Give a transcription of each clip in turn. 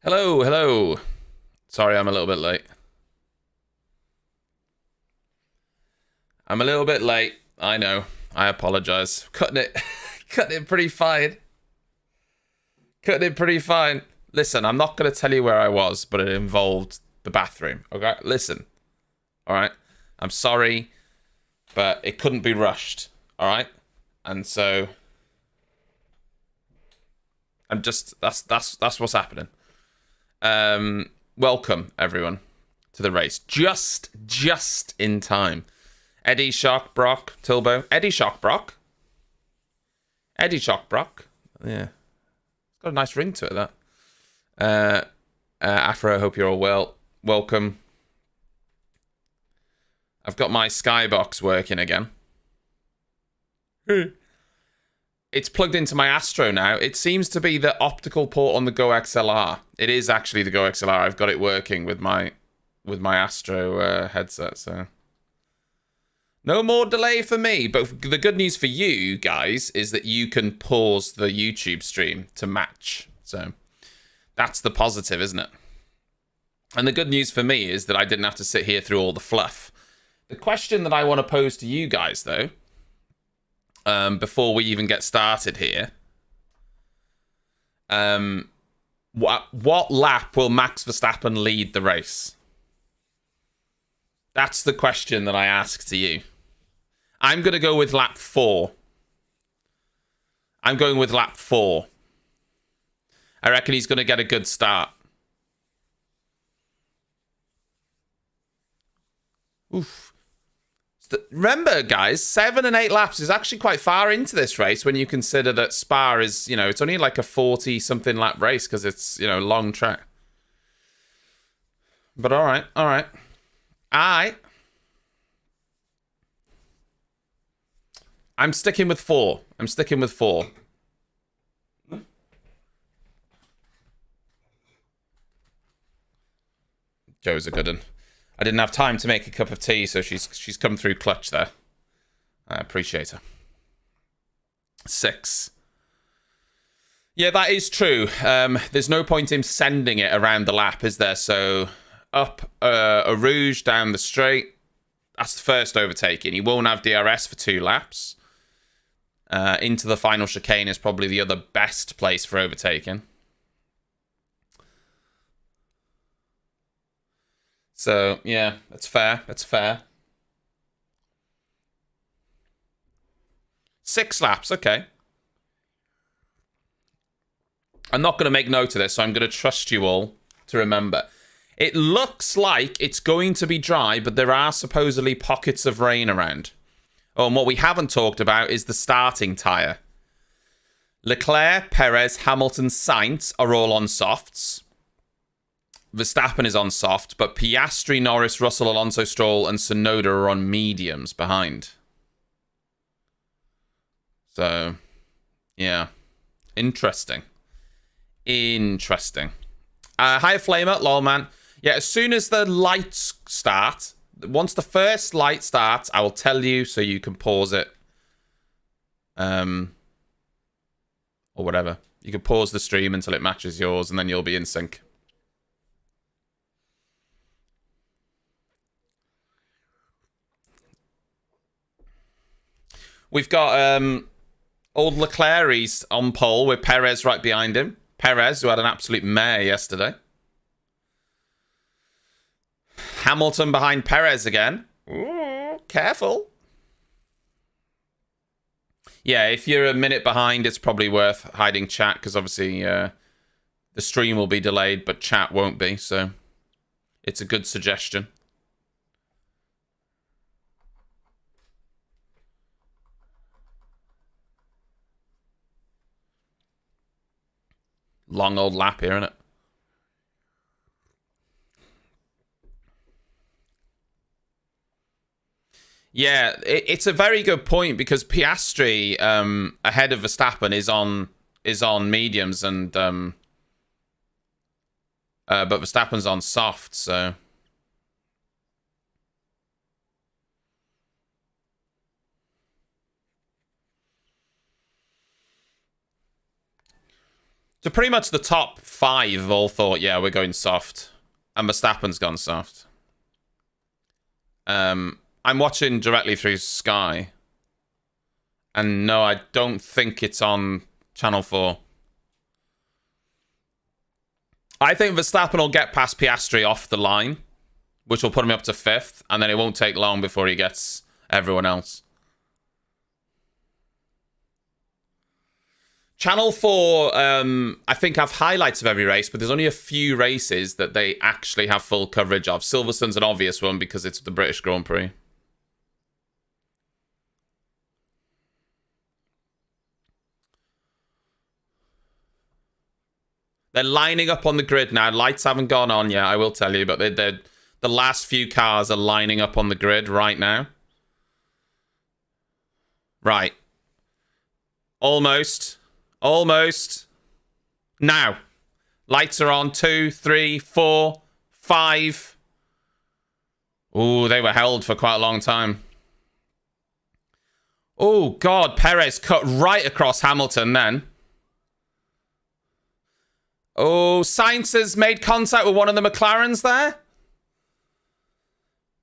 Hello, hello. Sorry, I'm a little bit late. I'm a little bit late. I know. I apologize. Cutting it, cutting it pretty fine. Cutting it pretty fine. Listen, I'm not going to tell you where I was, but it involved the bathroom. Okay, listen. All right. I'm sorry, but it couldn't be rushed. All right, and so I'm just that's what's happening. Welcome everyone to the race. Just in time. Eddie Shock Brock Tilbo. Eddie Shock Brock. Eddie Shock Brock. Yeah. It's got a nice ring to it, that. Afro, I hope you're all well. Welcome. I've got my skybox working again. It's plugged into my Astro now. It seems to be the optical port on the Go XLR. It is actually the Go XLR. I've got it working with my Astro headset, so no more delay for me. But the good news for you guys is that you can pause the YouTube stream to match. So that's the positive, isn't it? And the good news for me is that I didn't have to sit here through all the fluff. The question that I want to pose to you guys, though, before we even get started here, what lap will Max Verstappen lead the race? That's the question that I ask to you. I'm going to go with lap 4. I'm going with lap 4. I reckon he's going to get a good start. Oof. Remember, guys, 7 and 8 laps is actually quite far into this race when you consider that Spa is, it's only like a 40-something lap race because it's, long track. But all right. I'm sticking with 4. Joe's a good one. I didn't have time to make a cup of tea, so she's come through clutch there. I appreciate her. 6. Yeah, that is true. There's no point in sending it around the lap, is there? So up a Rouge down the straight. That's the first overtaking. He won't have DRS for 2 laps. Into the final chicane is probably the other best place for overtaking. So, yeah, that's fair. 6 laps, okay. I'm not going to make note of this, so I'm going to trust you all to remember. It looks like it's going to be dry, but there are supposedly pockets of rain around. Oh, and what we haven't talked about is the starting tyre. Leclerc, Perez, Hamilton, Sainz are all on softs. Verstappen is on soft, but Piastri, Norris, Russell, Alonso, Stroll, and Tsunoda are on mediums behind. So, yeah. Interesting. Hi, Flamer, lol, man. Yeah, as soon as the lights start, once the first light starts, I will tell you so you can pause it. Or whatever. You can pause the stream until it matches yours, and then you'll be in sync. We've got old Leclerc on pole with Perez right behind him. Perez, who had an absolute mare yesterday. Hamilton behind Perez again. Ooh, careful. Yeah, if you're a minute behind, it's probably worth hiding chat because obviously the stream will be delayed, but chat won't be. So it's a good suggestion. Long old lap here, isn't it? Yeah, it's a very good point because Piastri ahead of Verstappen is on mediums and but Verstappen's on soft, so So pretty much the top 5 have all thought, yeah, we're going soft. And Verstappen's gone soft. I'm watching directly through Sky. And no, I don't think it's on Channel 4. I think Verstappen will get past Piastri off the line, which will put him up to 5th, and then it won't take long before he gets everyone else. Channel 4, I think, have highlights of every race, but there's only a few races that they actually have full coverage of. Silverstone's an obvious one because it's the British Grand Prix. They're lining up on the grid now. Lights haven't gone on yet, I will tell you, but the last few cars are lining up on the grid right now. Right. Almost. Almost. Now. Lights are on. 2, 3, 4, 5. Ooh, they were held for quite a long time. Oh, God. Perez cut right across Hamilton then. Oh, Sainz has made contact with one of the McLarens there.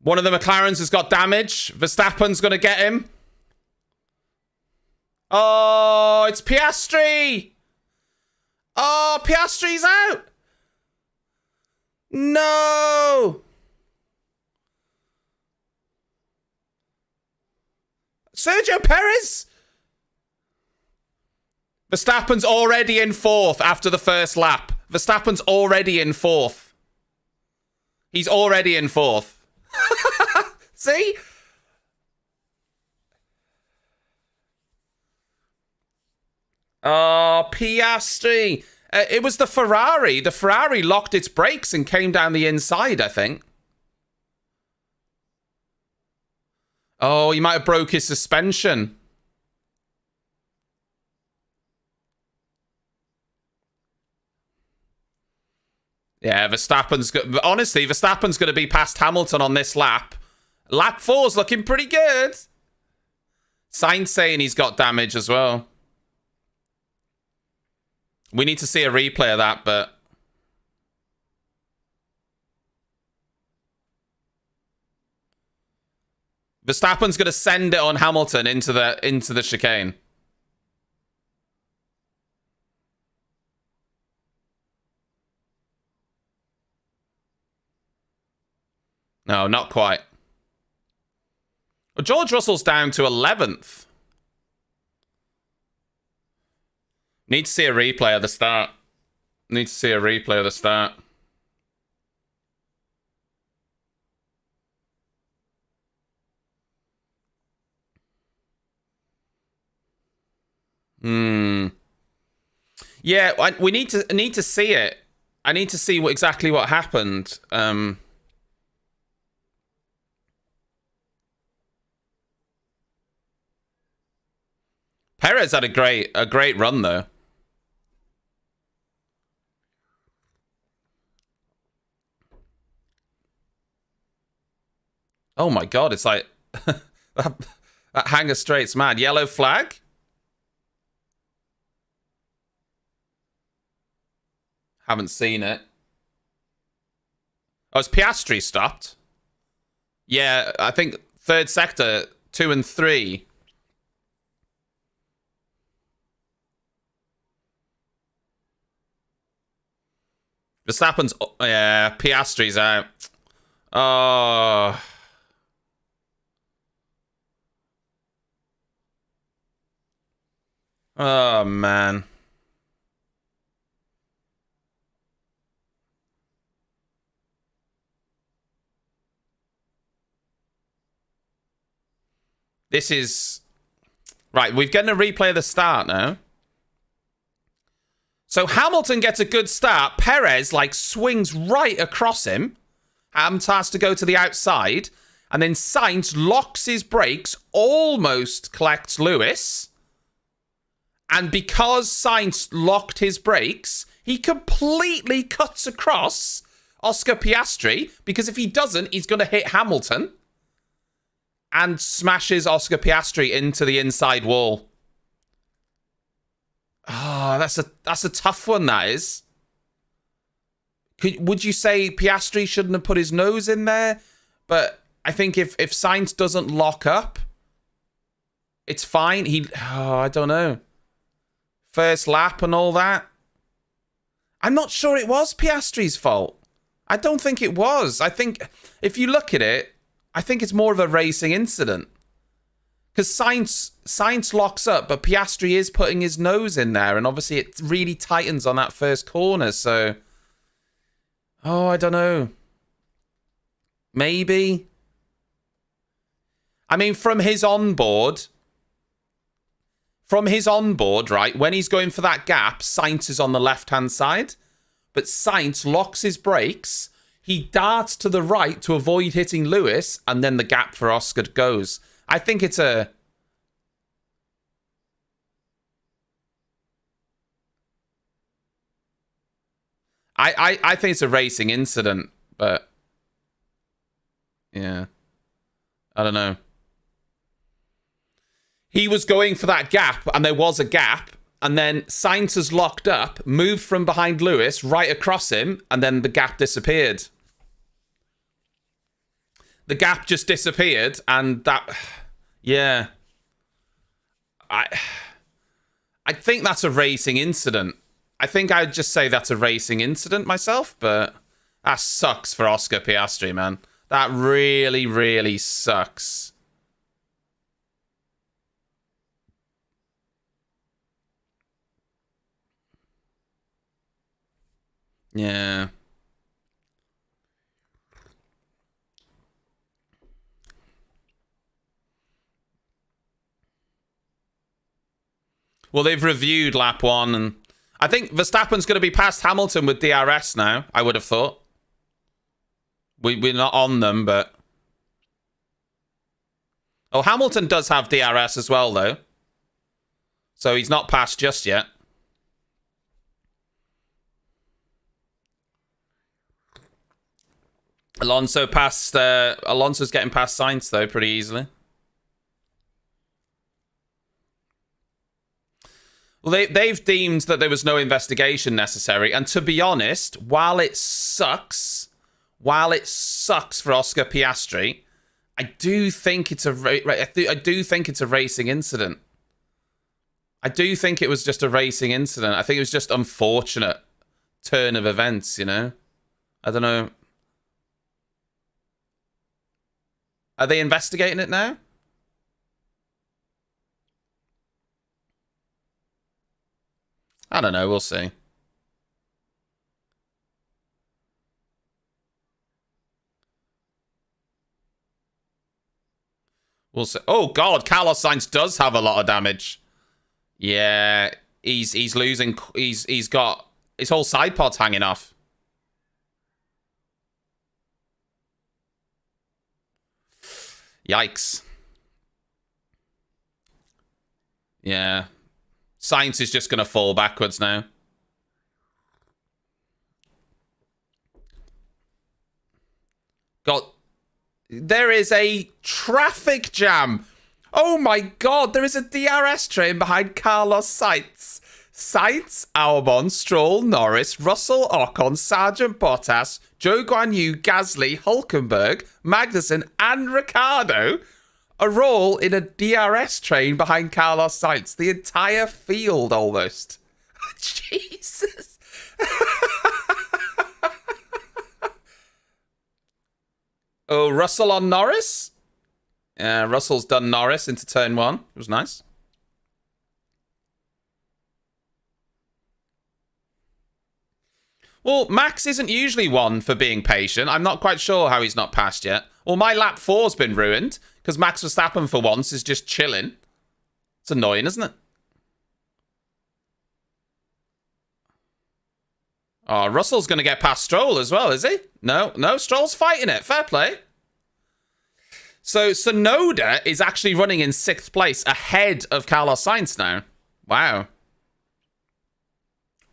One of the McLarens has got damage. Verstappen's going to get him. Oh, it's Piastri. Oh, Piastri's out. No. Sergio Perez. Verstappen's already in 4th after the first lap. Verstappen's already in 4th. He's already in 4th. See? Oh, Piastri. It was the Ferrari. The Ferrari locked its brakes and came down the inside, I think. Oh, he might have broke his suspension. Yeah, honestly, Verstappen's going to be past Hamilton on this lap. Lap 4's looking pretty good. Sainz saying he's got damage as well. We need to see a replay of that, but... Verstappen's going to send it on Hamilton into the chicane. No, not quite. Well, George Russell's down to 11th. Need to see a replay of the start. Need to see a replay of the start. Yeah, we need to see it. I need to see exactly what happened. Perez had a great run though. Oh my God, it's like that hanger straight's mad. Yellow flag. Haven't seen it. Oh, it's Piastri stopped. Yeah, I think 3rd sector, 2 and 3. Verstappen's... Yeah, Piastri's out. Oh... Oh, man. This is... Right, we're getting a replay of the start now. So Hamilton gets a good start. Perez, like, swings right across him. Hamilton has to go to the outside. And then Sainz locks his brakes, almost collects Lewis. And because Sainz locked his brakes, he completely cuts across Oscar Piastri. Because if he doesn't, he's going to hit Hamilton. And smashes Oscar Piastri into the inside wall. Oh, that's a tough one, that is. Would you say Piastri shouldn't have put his nose in there? But I think if Sainz doesn't lock up, it's fine. I don't know. First lap and all that. I'm not sure it was Piastri's fault. I don't think it was. I think if you look at it, I think it's more of a racing incident. Because Sainz locks up, but Piastri is putting his nose in there, and obviously it really tightens on that first corner, so... Oh, I don't know. Maybe. I mean, from his onboard, right, when he's going for that gap, Sainz is on the left-hand side, but Sainz locks his brakes, he darts to the right to avoid hitting Lewis, and then the gap for Oscar goes. I think it's a... I think it's a racing incident, but... Yeah. I don't know. He was going for that gap, and there was a gap, and then Sainz has locked up, moved from behind Lewis, right across him, and then the gap disappeared. The gap just disappeared, and that... Yeah. I think that's a racing incident. I think I'd just say that's a racing incident myself, but that sucks for Oscar Piastri, man. That really, really sucks. Yeah. Well, they've reviewed lap 1, and I think Verstappen's going to be past Hamilton with DRS now, I would have thought. We're not on them, but... Oh, Hamilton does have DRS as well, though. So he's not passed just yet. Alonso's getting past Sainz, though, pretty easily. Well, they've deemed that there was no investigation necessary, and to be honest, while it sucks for Oscar Piastri, I do think it's a racing incident. I do think it was just a racing incident. I think it was just unfortunate turn of events, you know? I don't know. Are they investigating it now? I don't know. We'll see. We'll see. Oh, God. Carlos Sainz does have a lot of damage. Yeah. He's losing. He's got his whole side pod's hanging off. Yikes. Yeah. Sainz is just going to fall backwards now. God. There is a traffic jam. Oh my God. There is a DRS train behind Carlos Sainz. Sainz, Albon, Stroll, Norris, Russell, Ocon, Sargent Bottas, Zhou Guanyu, Gasly, Hulkenberg, Magnussen, and Ricciardo are all in a DRS train behind Carlos Sainz. The entire field, almost. Jesus. Oh, Russell on Norris? Russell's done Norris into turn 1. It was nice. Well, Max isn't usually one for being patient. I'm not quite sure how he's not passed yet. Well, my lap 4's been ruined because Max Verstappen, for once, is just chilling. It's annoying, isn't it? Oh, Russell's going to get past Stroll as well, is he? No, Stroll's fighting it. Fair play. So, Tsunoda is actually running in 6th place ahead of Carlos Sainz now. Wow.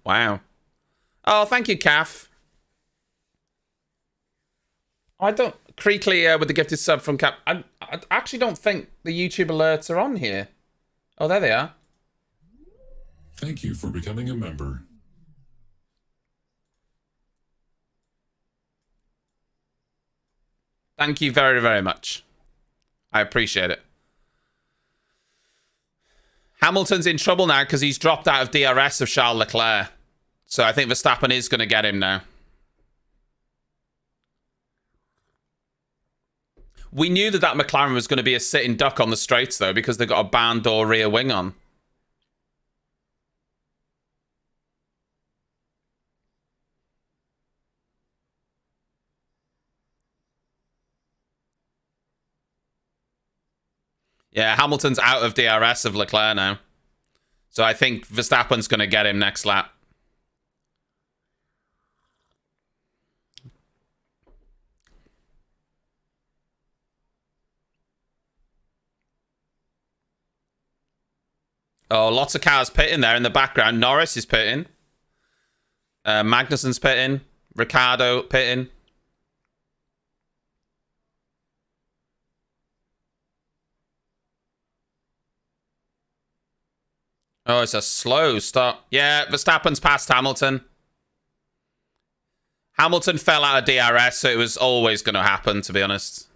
Wow. Oh, thank you, Calf. I don't... Creakley with the gifted sub from Cap. I actually don't think the YouTube alerts are on here. Oh, there they are. Thank you for becoming a member. Thank you very, very much. I appreciate it. Hamilton's in trouble now because he's dropped out of DRS of Charles Leclerc. So I think Verstappen is going to get him now. We knew that McLaren was going to be a sitting duck on the straights, though, because they've got a barn door rear wing on. Yeah, Hamilton's out of DRS of Leclerc now. So I think Verstappen's going to get him next lap. Oh, lots of cars pitting there in the background. Norris is pitting. Magnussen's pitting. Ricciardo pitting. Oh, it's a slow start. Yeah, Verstappen's passed Hamilton. Hamilton fell out of DRS, so it was always going to happen, to be honest.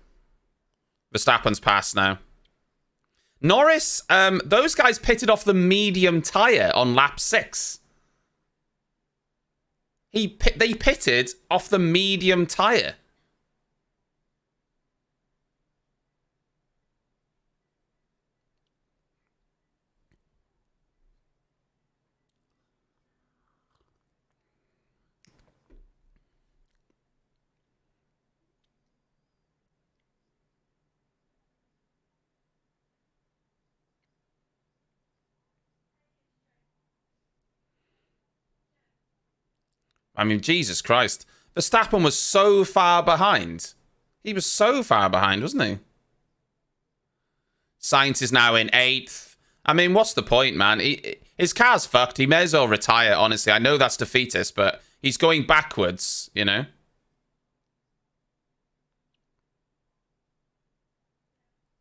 Verstappen's passed now. Norris, those guys pitted off the medium tyre on lap 6. They pitted off the medium tyre. I mean, Jesus Christ. Verstappen was so far behind. He was so far behind, wasn't he? Sainz is now in 8th. I mean, what's the point, man? His car's fucked. He may as well retire, honestly. I know that's defeatist, but he's going backwards, you know?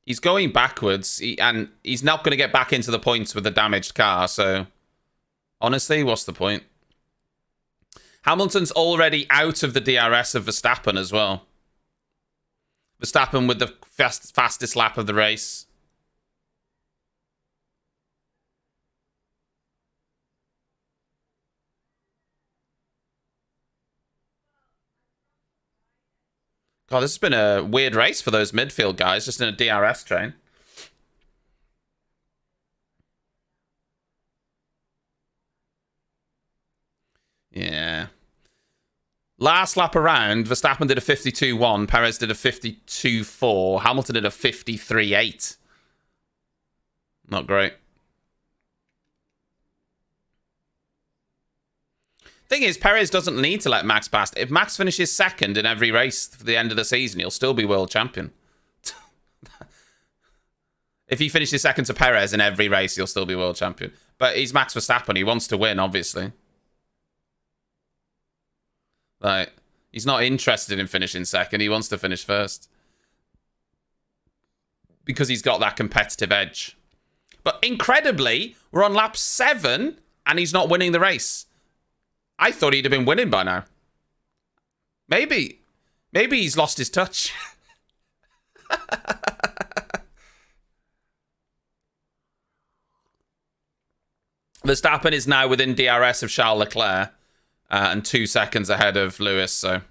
He's going backwards, and he's not going to get back into the points with a damaged car, so... Honestly, what's the point? Hamilton's already out of the DRS of Verstappen as well. Verstappen with the fastest lap of the race. God, this has been a weird race for those midfield guys, just in a DRS train. Yeah. Last lap around, Verstappen did a 52.1, Perez did a 52.4, Hamilton did a 53.8. Not great. Thing is, Perez doesn't need to let Max pass. If Max finishes second in every race for the end of the season, he'll still be world champion. If he finishes second to Perez in every race, he'll still be world champion. But he's Max Verstappen. He wants to win, obviously. Like, he's not interested in finishing second. He wants to finish first. Because he's got that competitive edge. But incredibly, we're on lap 7 and he's not winning the race. I thought he'd have been winning by now. Maybe he's lost his touch. Verstappen is now within DRS of Charles Leclerc and 2 seconds ahead of Lewis, so...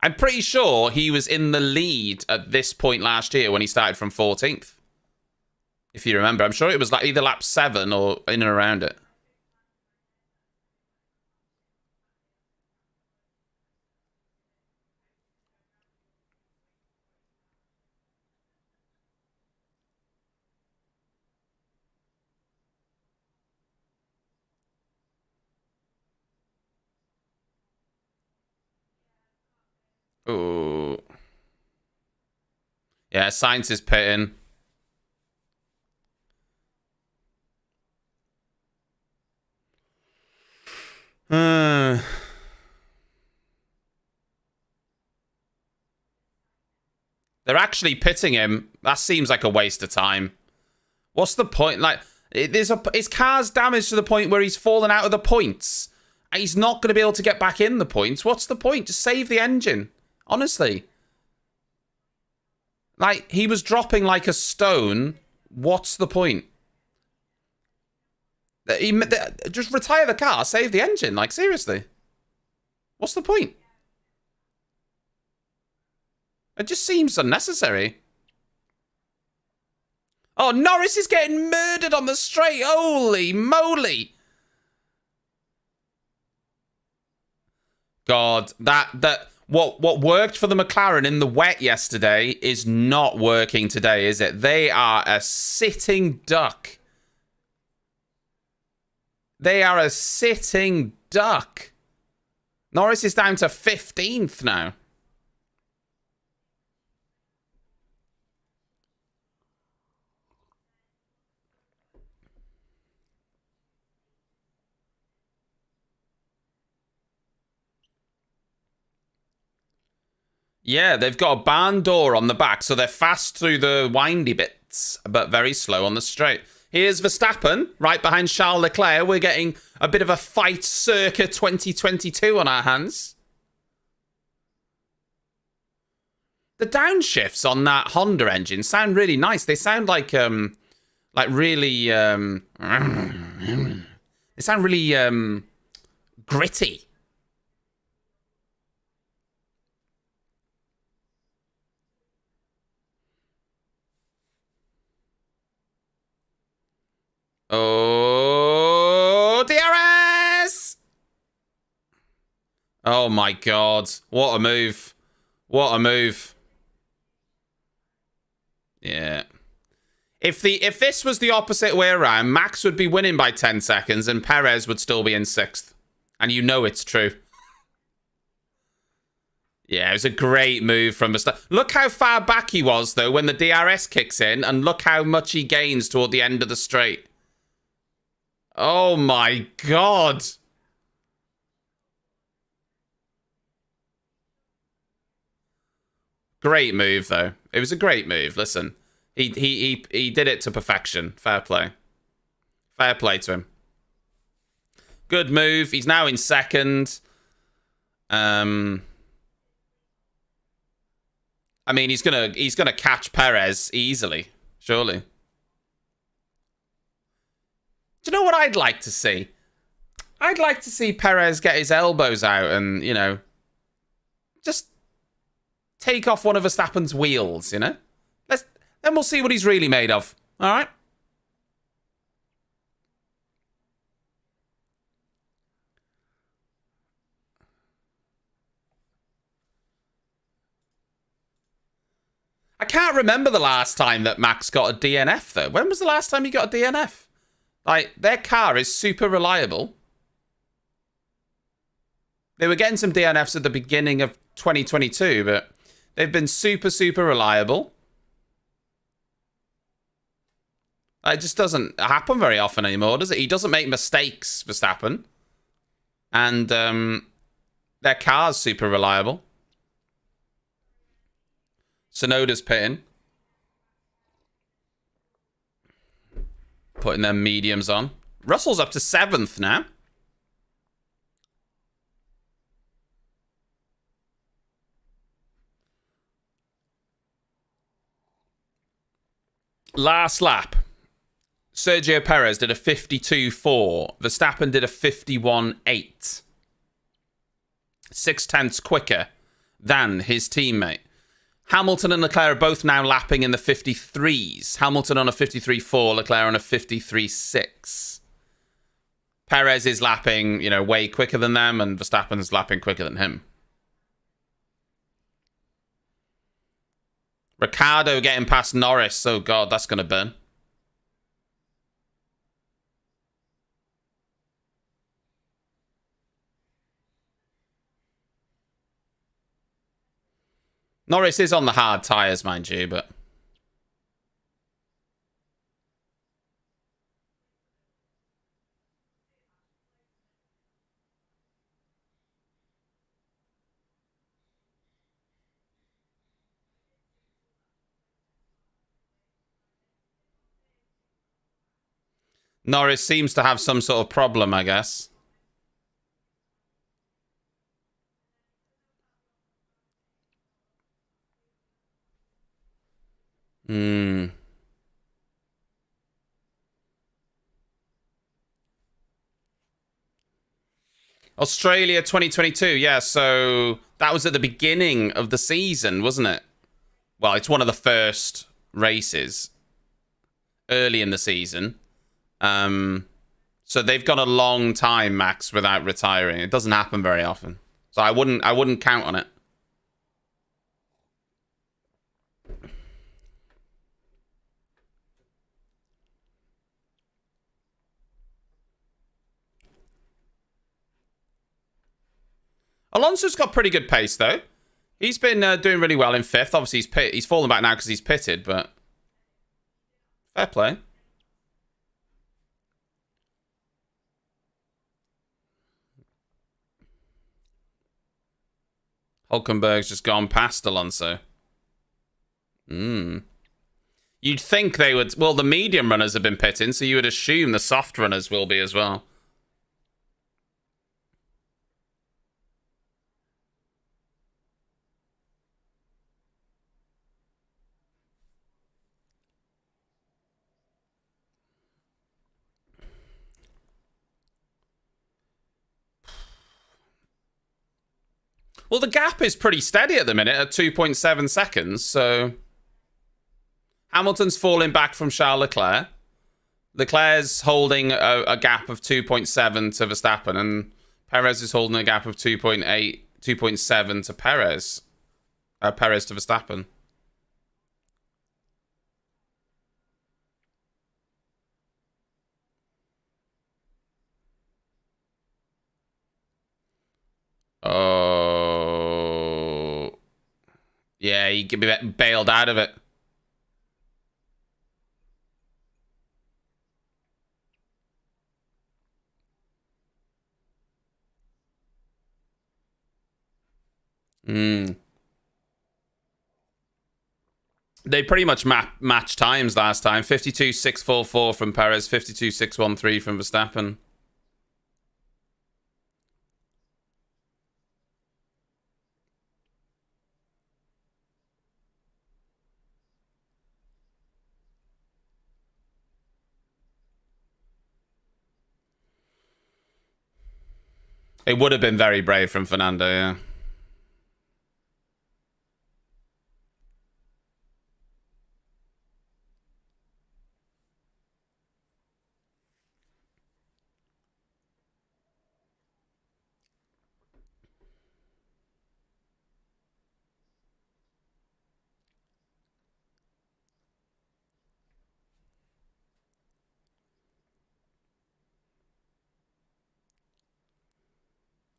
I'm pretty sure he was in the lead at this point last year when he started from 14th. If you remember. I'm sure it was like either lap 7 or in and around it. Ooh. Yeah, Sainz is pitting. They're They're actually pitting him. That seems like a waste of time. What's the point? Like, his car's damaged to the point where he's fallen out of the points. And he's not going to be able to get back in the points. What's the point? Just save the engine. Honestly. Like, he was dropping like a stone. What's the point? Just retire the car, save the engine. Like, seriously. What's the point? It just seems unnecessary. Oh, Norris is getting murdered on the straight. Holy moly. God, what worked for the McLaren in the wet yesterday is not working today, is it? They are a sitting duck. They are a sitting duck. Norris is down to 15th now. Yeah, they've got a barn door on the back, so they're fast through the windy bits, but very slow on the straight. Here's Verstappen, right behind Charles Leclerc. We're getting a bit of a fight circa 2022 on our hands. The downshifts on that Honda engine sound really nice. They sound like really, they sound really, gritty. Oh, DRS! Oh my God. What a move. What a move. Yeah. If this was the opposite way around, Max would be winning by 10 seconds and Perez would still be in 6th. And you know it's true. Yeah, it was a great move from Verstappen. Look how far back he was, though, when the DRS kicks in, and look how much he gains toward the end of the straight. Oh my God. Great move, though. It was a great move. Listen, he did it to perfection. Fair play. Fair play to him. Good move. He's now in 2nd. I mean, he's gonna catch Perez easily, surely. Do you know what I'd like to see? I'd like to see Perez get his elbows out and, you know, just take off one of Verstappen's wheels, you know? Then we'll see what he's really made of. All right? I can't remember the last time that Max got a DNF, though. When was the last time he got a DNF? Like, their car is super reliable. They were getting some DNFs at the beginning of 2022, but they've been super, super reliable. It just doesn't happen very often anymore, does it? He doesn't make mistakes, Verstappen. And their car's super reliable. Sonoda's pitting. Putting their mediums on. Russell's up to 7th now. Last lap. Sergio Perez did a 52.4. Verstappen did a 51.8. 0.6 quicker than his teammate. Hamilton and Leclerc are both now lapping in the 53s. Hamilton on a 53.4, Leclerc on a 53.6. Perez is lapping, you know, way quicker than them, and Verstappen's lapping quicker than him. Ricciardo getting past Norris. Oh, God, that's going to burn. Norris is on the hard tyres, mind you, but... Norris seems to have some sort of problem, I guess. Hmm. Australia 2022, yeah, so that was at the beginning of the season, wasn't it? Well, it's one of the first races early in the season. So they've got a long time, Max, without retiring. It doesn't happen very often. So I wouldn't count on it. Alonso's got pretty good pace, though. He's been doing really well in fifth. Obviously, he's fallen back now because he's pitted, but fair play. Hulkenberg's just gone past Alonso. You'd think they would... Well, the medium runners have been pitting, so you would assume the soft runners will be as well. Well, the gap is pretty steady at the minute at 2.7 seconds, so... Hamilton's falling back from Charles Leclerc. Leclerc's holding a gap of 2.7 to Verstappen, and Perez is holding a gap of 2.8, 2.7 to Perez. Perez to Verstappen. Oh... Yeah, he could be bailed out of it. They pretty much matched times last time. 52.644 from Perez, 52.613 from Verstappen. It would have been very brave from Fernando, yeah.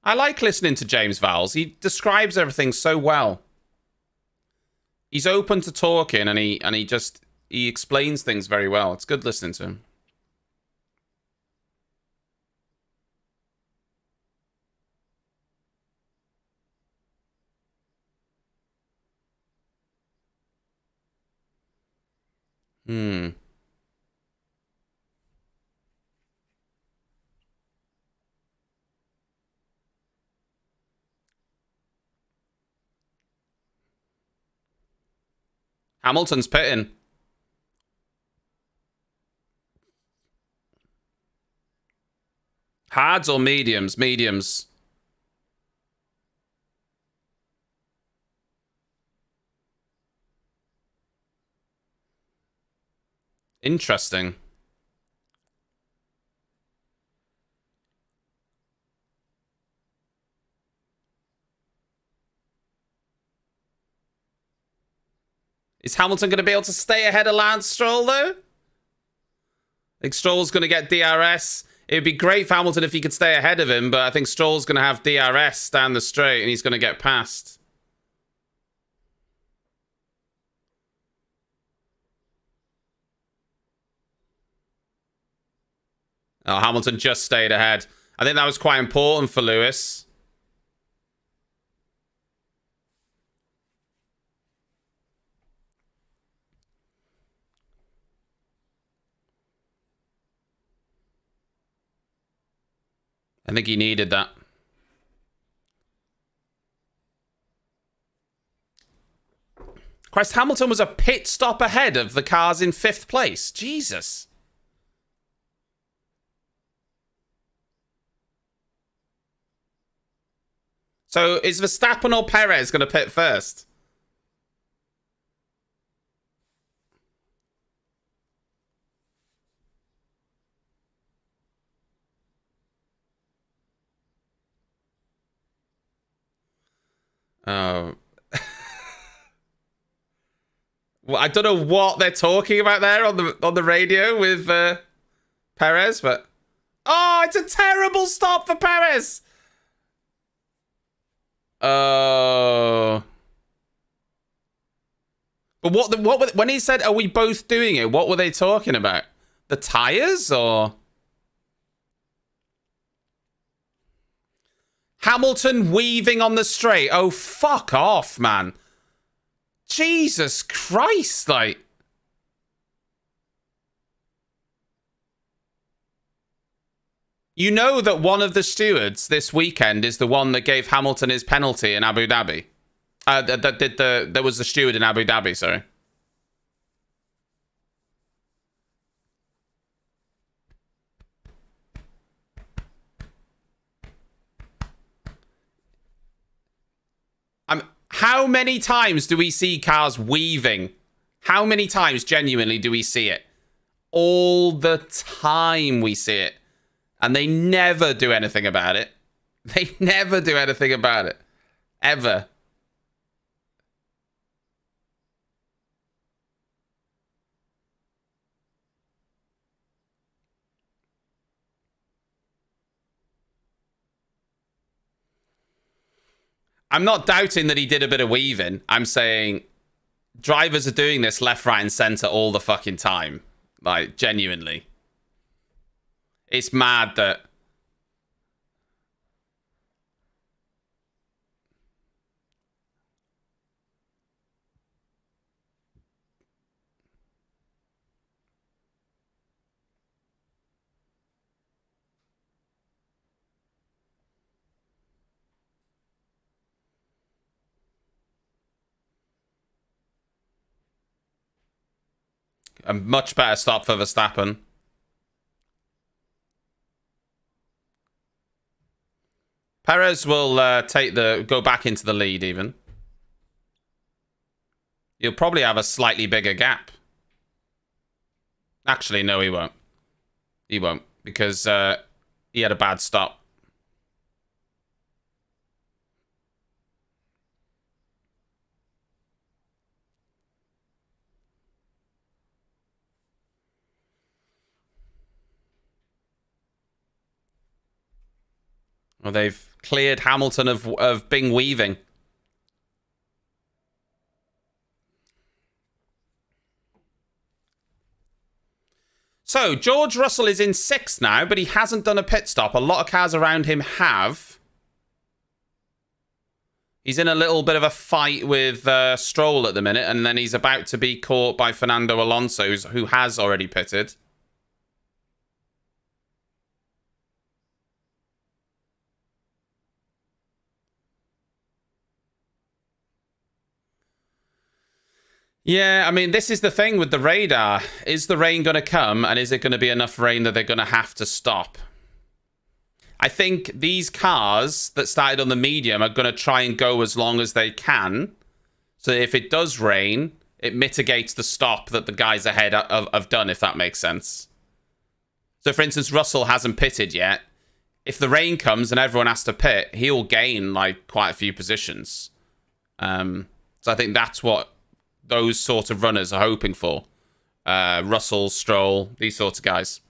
I like listening to James Vowles. He describes everything so well. He's open to talking, and he explains things very well. It's good listening to him. Hamilton's pitting. Hards or mediums? Mediums. Interesting. Is Hamilton going to be able to stay ahead of Lance Stroll, though? I think Stroll's going to get DRS. It would be great for Hamilton if he could stay ahead of him, but I think Stroll's going to have DRS down the straight, and he's going to get past. Oh, Hamilton just stayed ahead. I think that was quite important for Lewis. I think he needed that. Christ, Hamilton was a pit stop ahead of the cars in 5th place. Jesus. So is Verstappen or Perez going to pit first? Oh. Well, I don't know what they're talking about there on the radio with Perez, but it's a terrible stop for Perez. Oh. But what when he said, "Are we both doing it?" What were they talking about? The tires or Hamilton weaving on the straight? Oh, fuck off, man. Jesus Christ, like. You know that one of the stewards this weekend is the one that gave Hamilton his penalty in Abu Dhabi. There was the steward in Abu Dhabi, sorry. How many times do we see cars weaving? How many times genuinely do we see it? All the time we see it. And they never do anything about it. They never do anything about it. Ever. I'm not doubting that he did a bit of weaving. I'm saying drivers are doing this left, right, and center all the fucking time. Like, genuinely. It's mad that... A much better stop for Verstappen. Perez will go back into the lead even. He'll probably have a slightly bigger gap. Actually, no, he won't. He won't, because he had a bad stop. Well, they've cleared Hamilton of Bing weaving. So, George Russell is in 6th now, but he hasn't done a pit stop. A lot of cars around him have. He's in a little bit of a fight with Stroll at the minute, and then he's about to be caught by Fernando Alonso, who has already pitted. Yeah, I mean, this is the thing with the radar. Is the rain going to come, and is it going to be enough rain that they're going to have to stop? I think these cars that started on the medium are going to try and go as long as they can. So if it does rain, it mitigates the stop that the guys ahead have done, if that makes sense. So, for instance, Russell hasn't pitted yet. If the rain comes and everyone has to pit, he'll gain, like, quite a few positions. So I think that's what those sort of runners are hoping for. Russell, Stroll, these sorts of guys.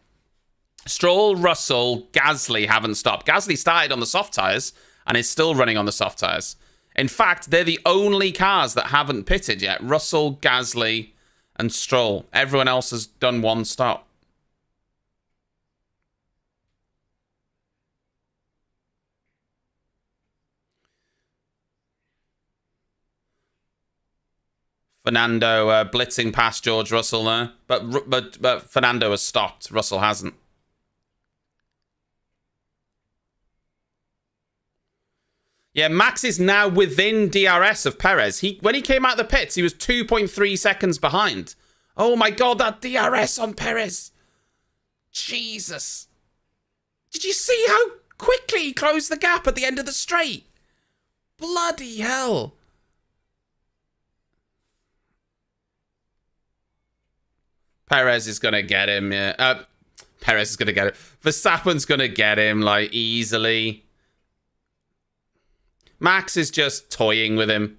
Stroll, Russell, Gasly haven't stopped. Gasly started on the soft tyres and is still running on the soft tyres. In fact, they're the only cars that haven't pitted yet. Russell, Gasly, and Stroll. Everyone else has done one stop. Fernando blitzing past George Russell there. But Fernando has stopped. Russell hasn't. Yeah, Max is now within DRS of Perez. When he came out of the pits, he was 2.3 seconds behind. Oh my god, that DRS on Perez. Jesus. Did you see how quickly he closed the gap at the end of the straight? Bloody hell. Perez is going to get him, yeah. Perez is going to get him. Verstappen's going to get him, like, easily. Max is just toying with him.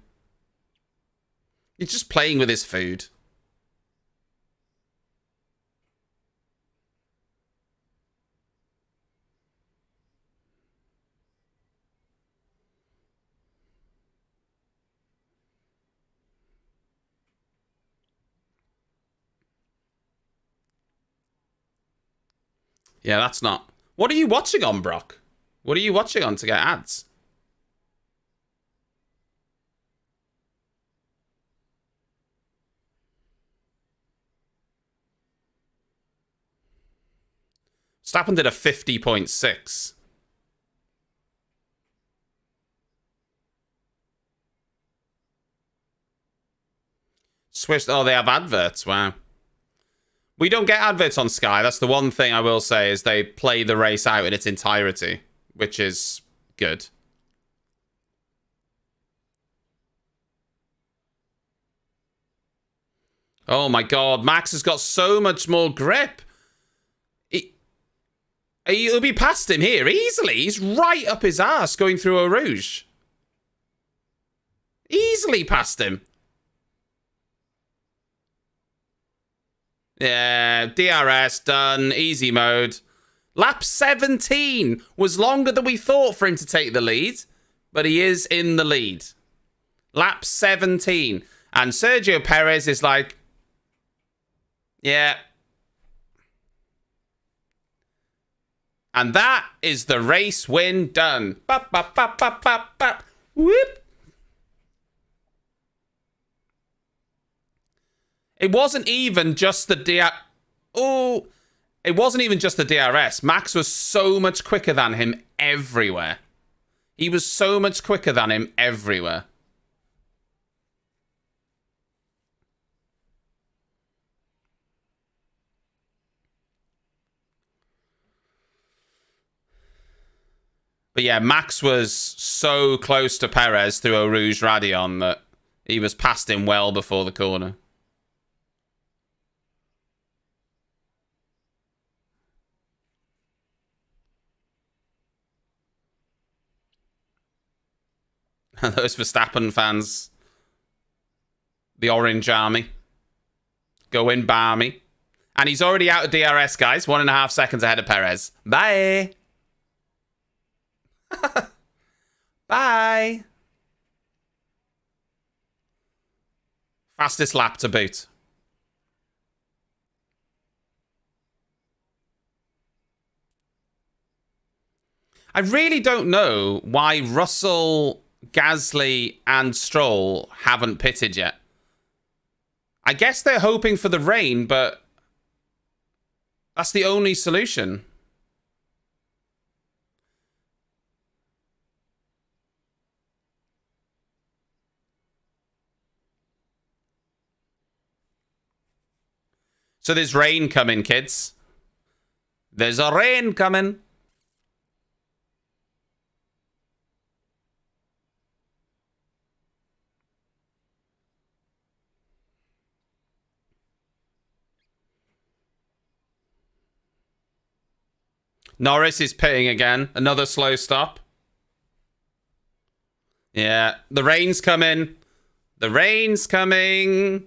He's just playing with his food. Yeah, that's not... What are you watching on, Brock? What are you watching on to get ads? Verstappen did a 50.6. Switched... Oh, they have adverts. Wow. We don't get adverts on Sky. That's the one thing I will say, is they play the race out in its entirety, which is good. Oh my god, Max has got so much more grip. He'll be past him here easily. He's right up his ass going through Eau Rouge. Easily past him. Yeah, DRS, done. Easy mode. Lap 17 was longer than we thought for him to take the lead, but he is in the lead. Lap 17. And Sergio Perez is like, yeah. And that is the race win done. Bop, bop, bop, bop, bop, bop. Whoop. It wasn't even just the it wasn't even just the DRS. Max was so much quicker than him everywhere. He was so much quicker than him everywhere. But yeah, Max was so close to Perez through Eau Rouge Radion that he was past him well before the corner. Those Verstappen fans. The Orange Army. Go in, barmy. And he's already out of DRS, guys. 1.5 seconds ahead of Perez. Bye. Bye. Fastest lap to boot. I really don't know why Russell, Gasly, and Stroll haven't pitted yet. I guess they're hoping for the rain, but that's the only solution. So there's rain coming, kids. There's a rain coming. Norris is pitting again. Another slow stop. Yeah, the rain's coming. The rain's coming.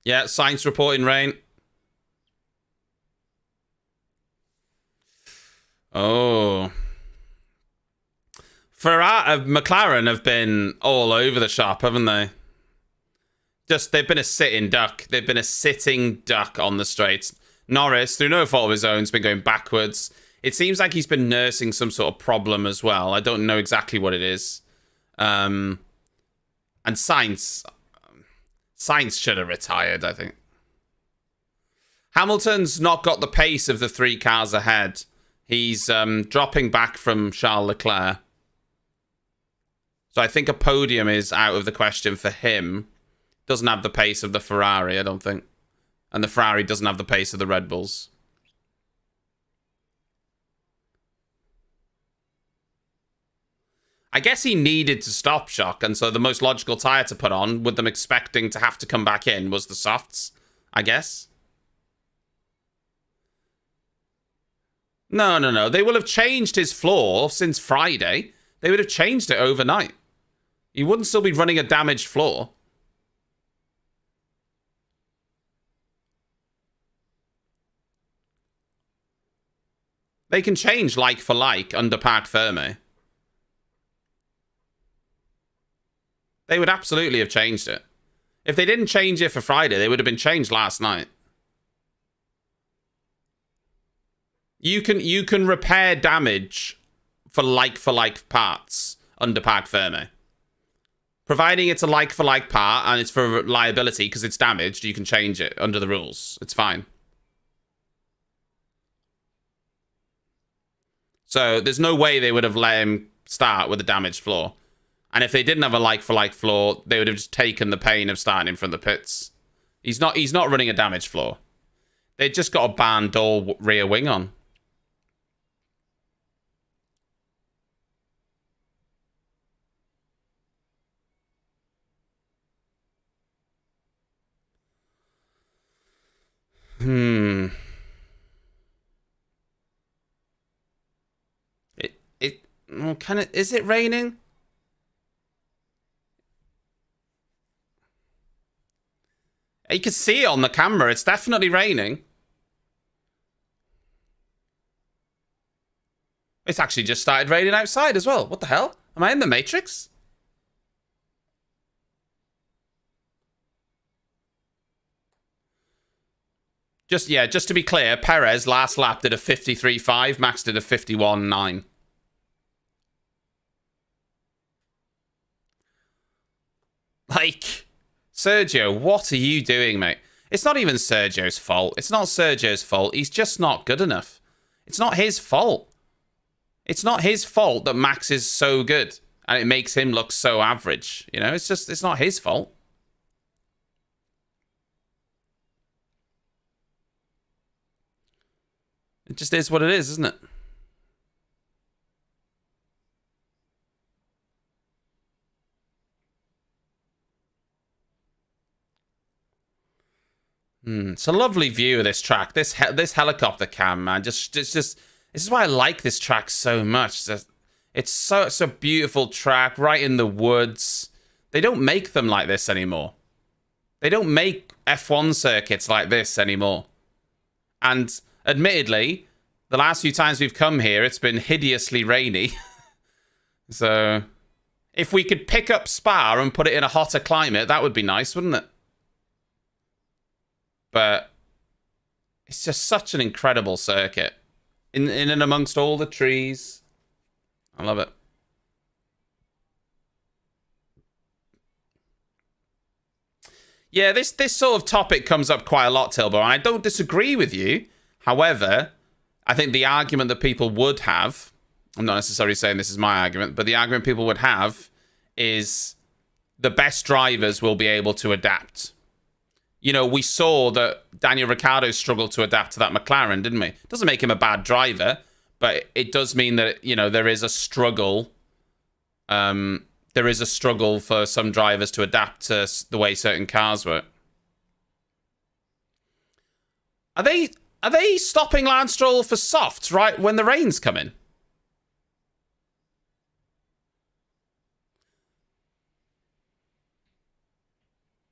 Yeah, science reporting rain. Oh. McLaren have been all over the shop, haven't they? They've been a sitting duck. They've been a sitting duck on the straights. Norris, through no fault of his own, has been going backwards. It seems like he's been nursing some sort of problem as well. I don't know exactly what it is. And Sainz should have retired, I think. Hamilton's not got the pace of the 3 cars ahead. He's dropping back from Charles Leclerc. So I think a podium is out of the question for him. Doesn't have the pace of the Ferrari, I don't think. And the Ferrari doesn't have the pace of the Red Bulls. I guess he needed to stop shock, and so the most logical tyre to put on, with them expecting to have to come back in, was the softs, I guess. No. They will have changed his floor since Friday. They would have changed it overnight. You wouldn't still be running a damaged floor. They can change like for like under Parc Ferme. They would absolutely have changed it. If they didn't change it for Friday, they would have been changed last night. You can repair damage for like parts under Parc Ferme. Providing it's a like for like part and it's for liability because it's damaged, you can change it under the rules. It's fine. So there's no way they would have let him start with a damaged floor. And if they didn't have a like for like floor, they would have just taken the pain of starting in front of the pits. He's not running a damaged floor. They just got a barn door rear wing on. Is it raining? You can see it on the camera. It's definitely raining. It's actually just started raining outside as well. What the hell? Am I in the Matrix? Just to be clear, Perez last lap did a 53.5, Max did a 51.9. Like, Sergio, what are you doing, mate? It's not even Sergio's fault. It's not Sergio's fault. He's just not good enough. It's not his fault. It's not his fault that Max is so good and it makes him look so average. You know, it's not his fault. It just is what it is, isn't it? It's a lovely view of this track. This helicopter cam, man. This is why I like this track so much. It's so beautiful track, right in the woods. They don't make them like this anymore. They don't make F1 circuits like this anymore. And admittedly, the last few times we've come here, it's been hideously rainy. So, if we could pick up Spa and put it in a hotter climate, that would be nice, wouldn't it? But it's just such an incredible circuit. In and amongst all the trees. I love it. Yeah, this sort of topic comes up quite a lot, Tilbo, and I don't disagree with you. However, I think the argument that people would have, I'm not necessarily saying this is my argument, but the argument people would have is the best drivers will be able to adapt. You know, we saw that Daniel Ricciardo struggled to adapt to that McLaren, didn't we? It doesn't make him a bad driver, but it does mean that, you know, there is a struggle. There is a struggle for some drivers to adapt to the way certain cars work. Are they stopping Lance Stroll for softs right when the rain's coming?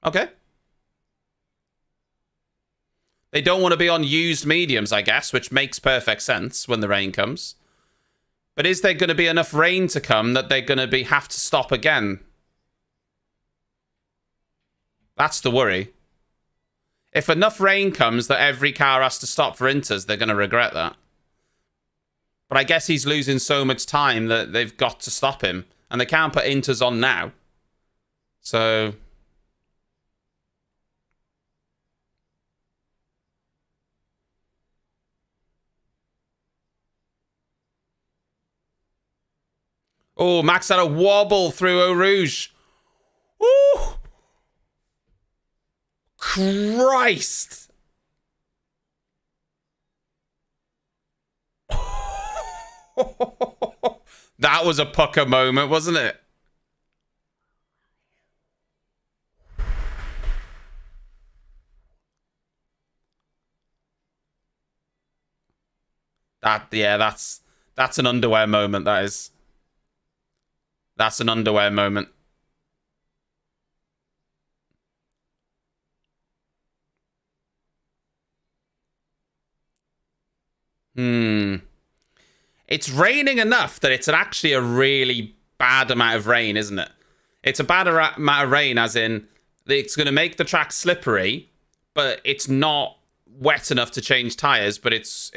Okay. They don't want to be on used mediums, I guess, which makes perfect sense when the rain comes. But is there going to be enough rain to come that they're going to have to stop again? That's the worry. If enough rain comes that every car has to stop for inters, they're going to regret that. But I guess he's losing so much time that they've got to stop him. And they can't put inters on now. So... Oh, Max had a wobble through Eau Rouge. Ooh! Christ! That was a pucker moment, wasn't it? That's an underwear moment, that is. That's an underwear moment. It's raining enough that it's actually a really bad amount of rain, isn't it? It's a bad amount of rain, as in it's going to make the track slippery, but it's not wet enough to change tires. But it's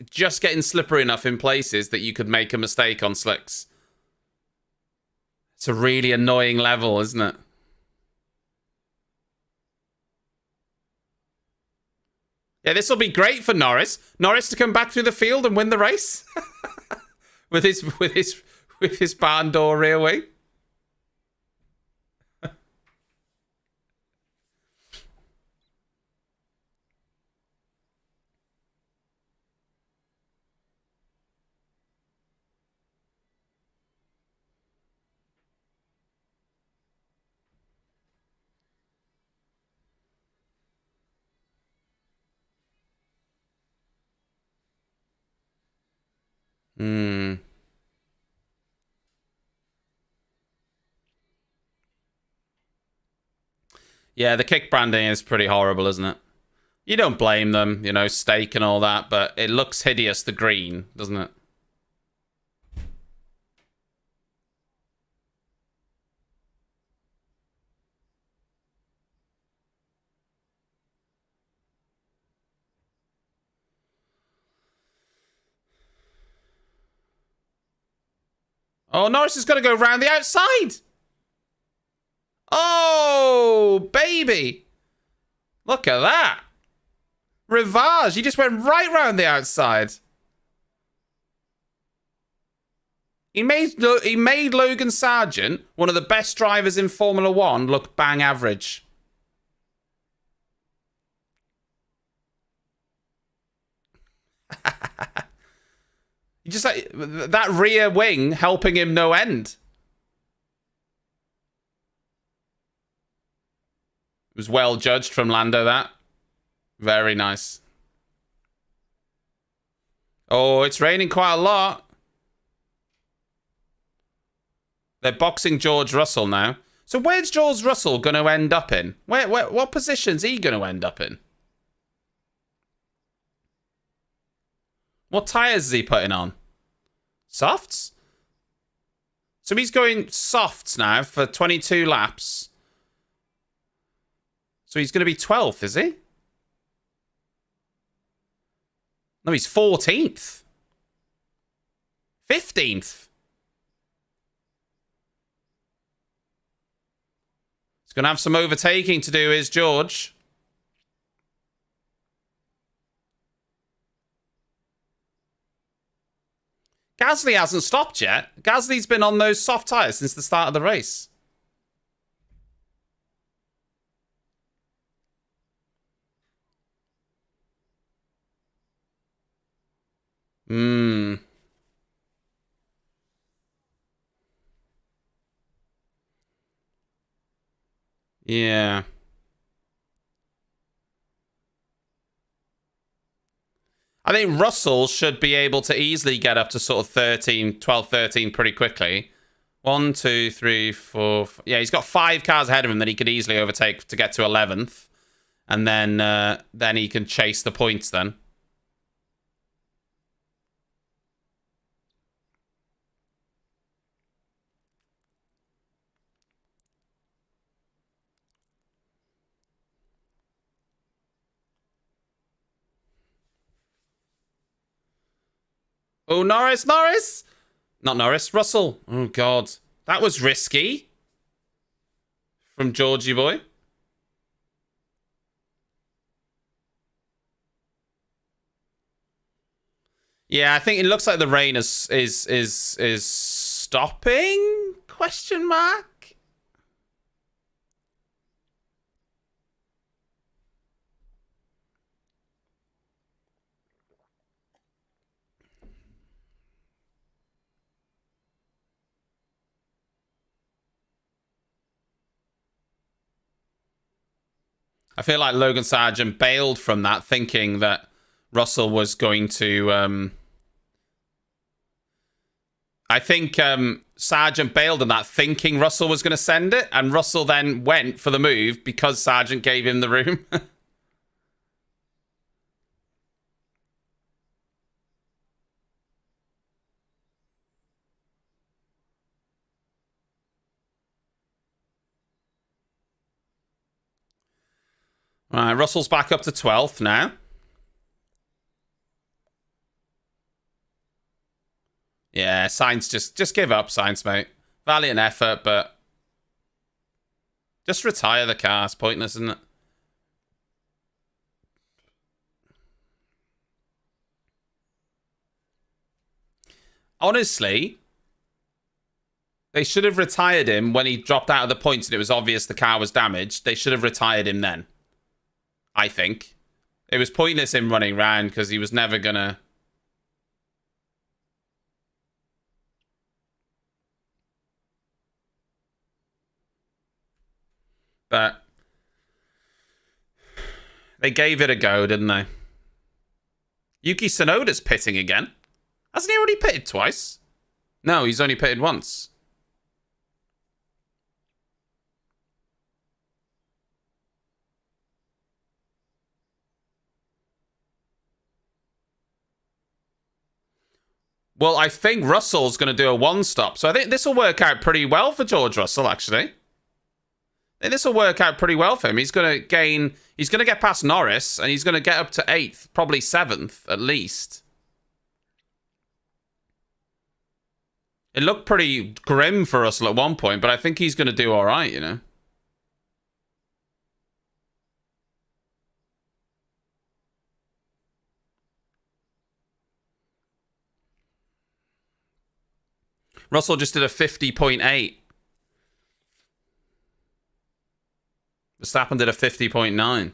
just getting slippery enough in places that you could make a mistake on slicks. It's a really annoying level, isn't it? Yeah, this will be great for Norris. Norris to come back through the field and win the race with his barn door rear wing. Yeah, the kick branding is pretty horrible, isn't it? You don't blame them, you know, steak and all that, but it looks hideous, the green, doesn't it? Oh, Norris is going to go round the outside. Oh, baby. Look at that. Rivage. He just went right round the outside. He made Logan Sargeant, one of the best drivers in Formula 1, look bang average. Just like that rear wing helping him no end. It was well judged from Lando, that. Very nice. Oh, it's raining quite a lot. They're boxing George Russell now. So where's George Russell going to end up in? What position's he going to end up in? What tyres is he putting on? Softs? So he's going softs now for 22 laps. So he's going to be 12th, is he? No, he's 14th. 15th. He's going to have some overtaking to do, is George. Gasly hasn't stopped yet. Gasly's been on those soft tyres since the start of the race. Yeah. I think Russell should be able to easily get up to sort of 12, 13 pretty quickly. 1, 2, 3, 4... Yeah, he's got 5 cars ahead of him that he could easily overtake to get to 11th. And then he can chase the points then. Oh, Norris, Norris! Not Norris, Russell. Oh, God. That was risky. From Georgie boy. Yeah, I think it looks like the rain is stopping? Question mark? I feel like Logan Sargent bailed from that, thinking that Russell was going to. I think Sargent bailed on that, thinking Russell was going to send it, and Russell then went for the move because Sargent gave him the room. All right, Russell's back up to 12th now. Yeah, Sainz just give up, Sainz, mate. Valiant effort, but just retire the car. It's pointless, isn't it? Honestly, they should have retired him when he dropped out of the points and it was obvious the car was damaged. They should have retired him then. I think. It was pointless him running around because he was never gonna... But they gave it a go, didn't they? Yuki Tsunoda's pitting again. Hasn't he already pitted twice? No, he's only pitted once. Well, I think Russell's going to do a one-stop. So I think this will work out pretty well for George Russell, actually. I think this will work out pretty well for him. He's going to gain... He's going to get past Norris, and he's going to get up to 8th, probably 7th, at least. It looked pretty grim for Russell at one point, but I think he's going to do all right, you know. Russell just did a 50.8. Verstappen did a 50.9.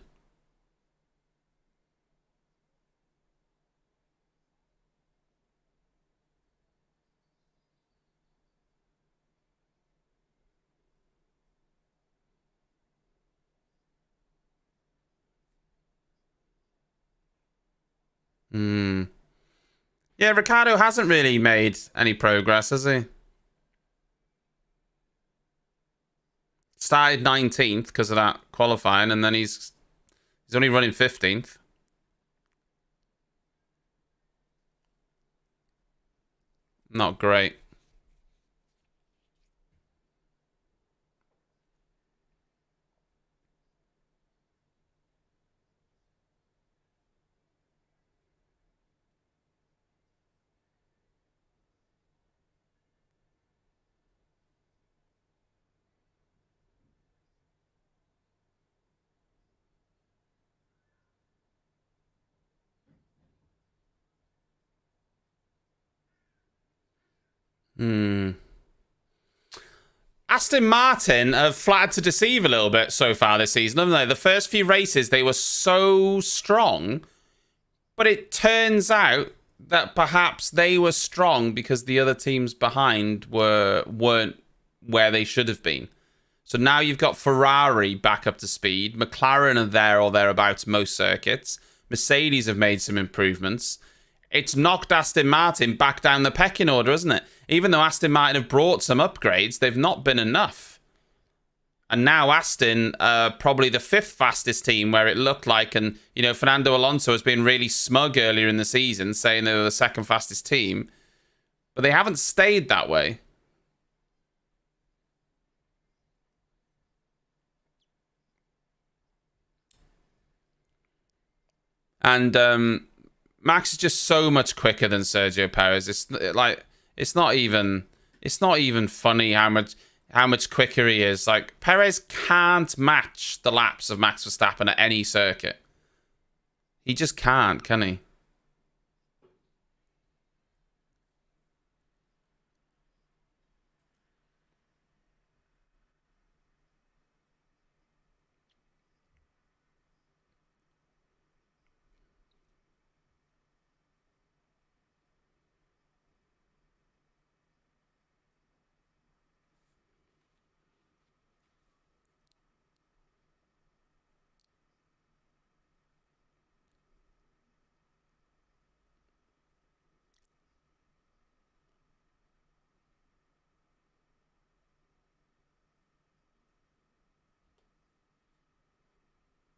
Yeah, Ricciardo hasn't really made any progress, has he? Started 19th because of that qualifying, and then he's only running 15th. Not great. Aston Martin have flattered to deceive a little bit so far this season, haven't they? The first few races, they were so strong, but it turns out that perhaps they were strong because the other teams behind weren't where they should have been. So now you've got Ferrari back up to speed. McLaren are there or thereabouts most circuits. Mercedes have made some improvements. It's knocked Aston Martin back down the pecking order, hasn't it? Even though Aston Martin have brought some upgrades, they've not been enough. And now Aston are probably the 5th fastest team, where it looked like, and, you know, Fernando Alonso has been really smug earlier in the season, saying they were the 2nd fastest team. But they haven't stayed that way. And Max is just so much quicker than Sergio Perez. It's not even funny how much quicker he is. Like, Perez can't match the laps of Max Verstappen at any circuit. He just can't, can he?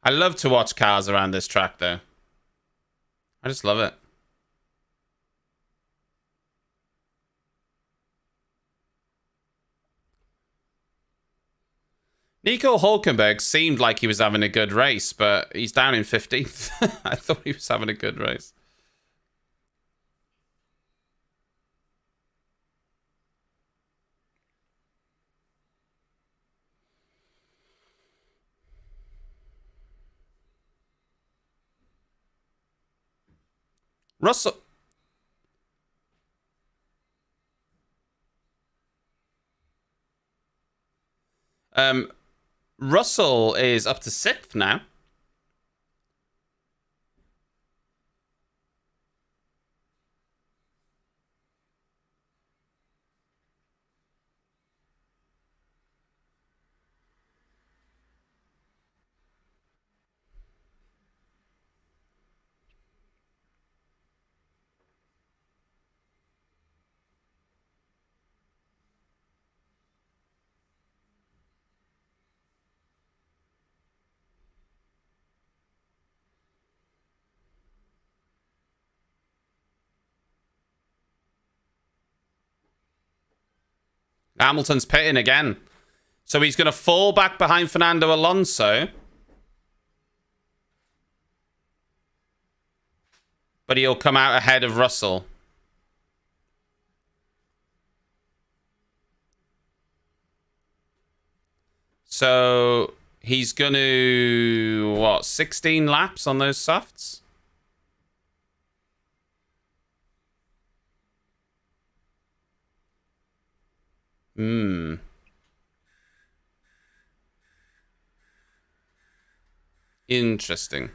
I love to watch cars around this track, though. I just love it. Nico Hulkenberg seemed like he was having a good race, but he's down in 15th. I thought he was having a good race. Russell. Russell is up to 6th now. Hamilton's pitting again. So he's going to fall back behind Fernando Alonso. But he'll come out ahead of Russell. So he's going to, what, 16 laps on those softs? Interesting.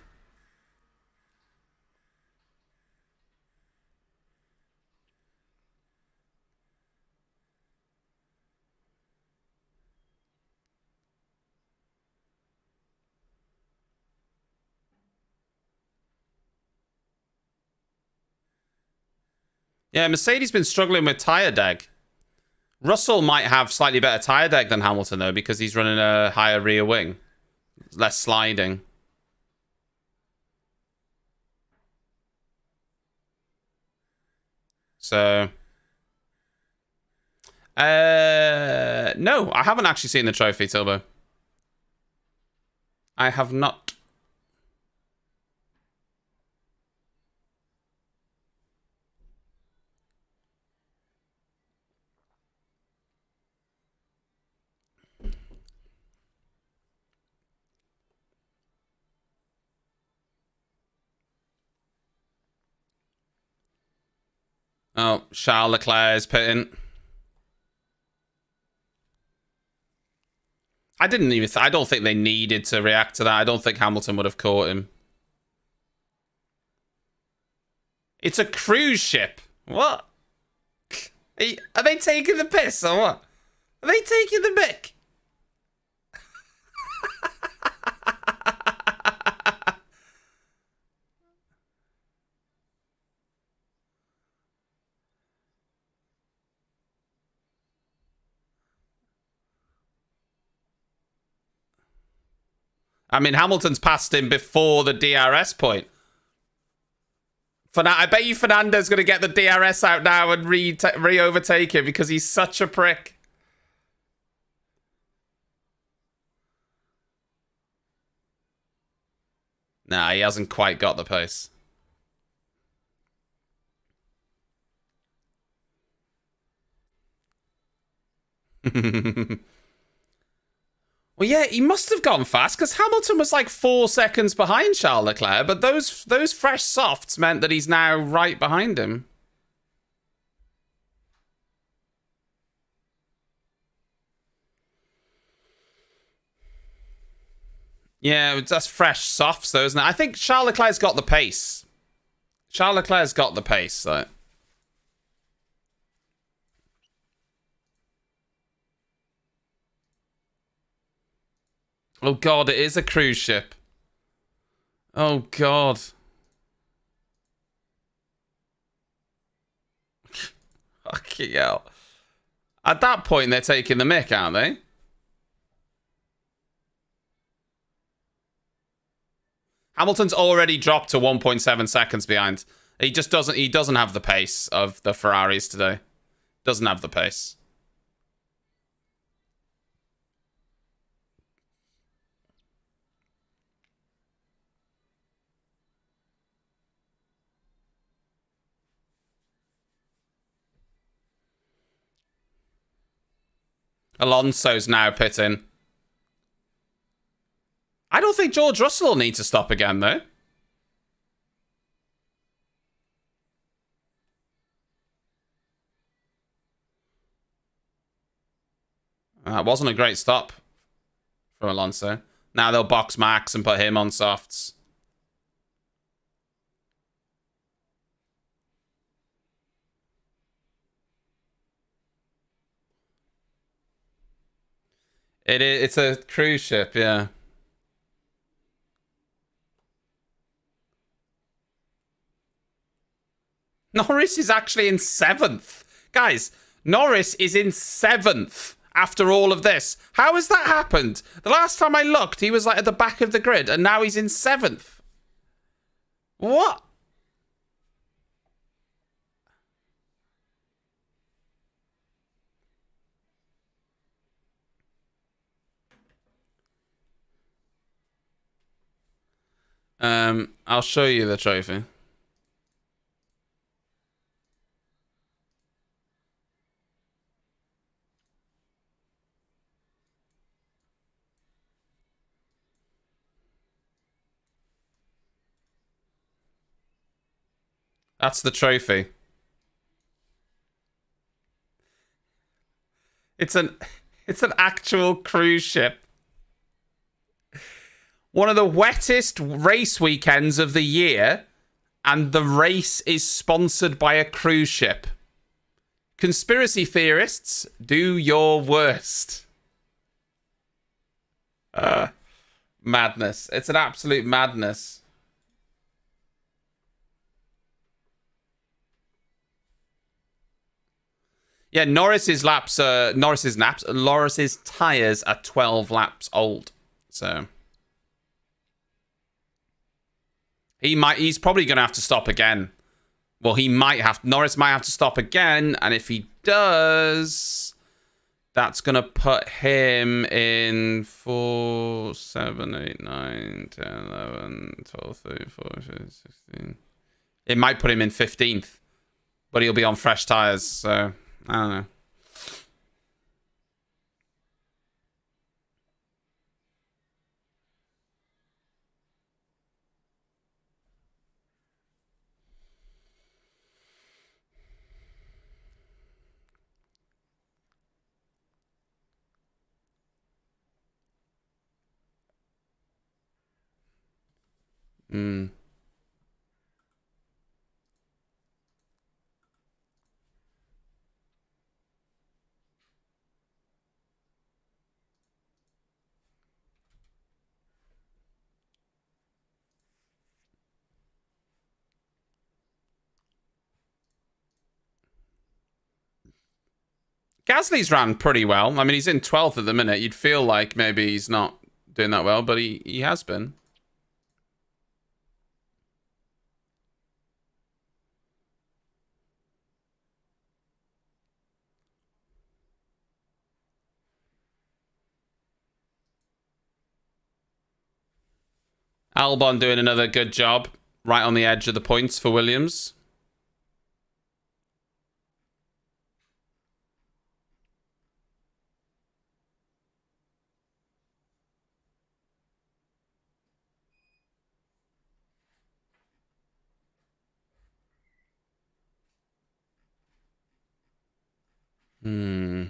Yeah, Mercedes been struggling with tyre deg. Russell might have slightly better tyre deg than Hamilton, though, because he's running a higher rear wing. Less sliding. So... no, I haven't actually seen the trophy, Tilbo. I have not. Oh, Charles Leclerc is pitting. I don't think they needed to react to that. I don't think Hamilton would have caught him. It's a cruise ship. What? Are they taking the piss or what? Are they taking the mick? I mean, Hamilton's passed him before the DRS point. I bet you Fernando's going to get the DRS out now and re-overtake him because he's such a prick. Nah, he hasn't quite got the pace. Well, yeah, he must have gone fast because Hamilton was like 4 seconds behind Charles Leclerc, but those fresh softs meant that he's now right behind him. Yeah, that's fresh softs, though, isn't it? I think Charles Leclerc's got the pace. Charles Leclerc's got the pace, so. Oh, God, it is a cruise ship. Oh, God. Fucking hell. At that point, they're taking the mick, aren't they? Hamilton's already dropped to 1.7 seconds behind. He doesn't have the pace of the Ferraris today. Doesn't have the pace. Alonso's now pitting. I don't think George Russell will need to stop again, though. That wasn't a great stop from Alonso. Now they'll box Max and put him on softs. It's a cruise ship, yeah. Norris is actually in 7th. Guys, Norris is in 7th after all of this. How has that happened? The last time I looked, he was like at the back of the grid, and now he's in 7th. What? I'll show you the trophy. That's the trophy. It's an actual cruise ship. One of the wettest race weekends of the year, and the race is sponsored by a cruise ship. Conspiracy theorists, do your worst. Madness. It's an absolute madness. Yeah, Norris's tires are 12 laps old. So he's probably going to have to stop again. Well, Norris might have to stop again, and if he does, that's going to put him in 4, 7, 8, 9, 10, 11, 12, 13, 14, 15, 16. It might put him in 15th, but he'll be on fresh tires, so I don't know. Gasly's ran pretty well. I mean, he's in 12th at the minute. You'd feel like maybe he's not doing that well, but he has been. Albon doing another good job, right on the edge of the points for Williams. Hmm.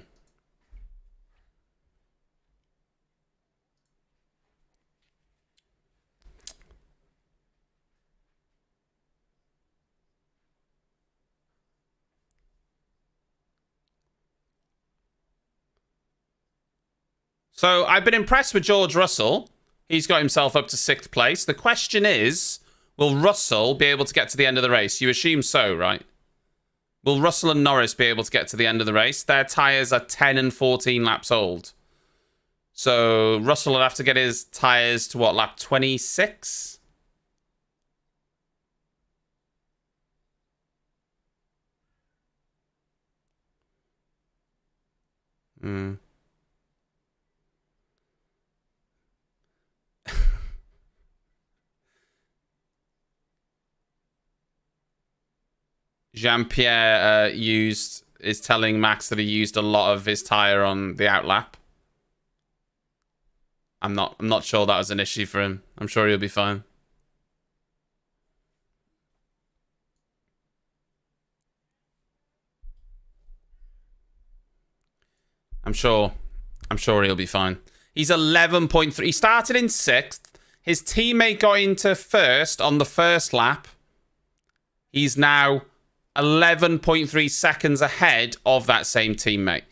So I've been impressed with George Russell. He's got himself up to 6th place. The question is, will Russell be able to get to the end of the race? You assume so, right? Will Russell and Norris be able to get to the end of the race? Their tyres are 10 and 14 laps old. So Russell will have to get his tyres to what, lap 26? Hmm. Jean-Pierre is telling Max that he used a lot of his tyre on the outlap. I'm not sure that was an issue for him. I'm sure he'll be fine. I'm sure he'll be fine. He's 11.3. He started in 6th. His teammate got into 1st on the first lap. He's now 11.3 seconds ahead of that same teammate.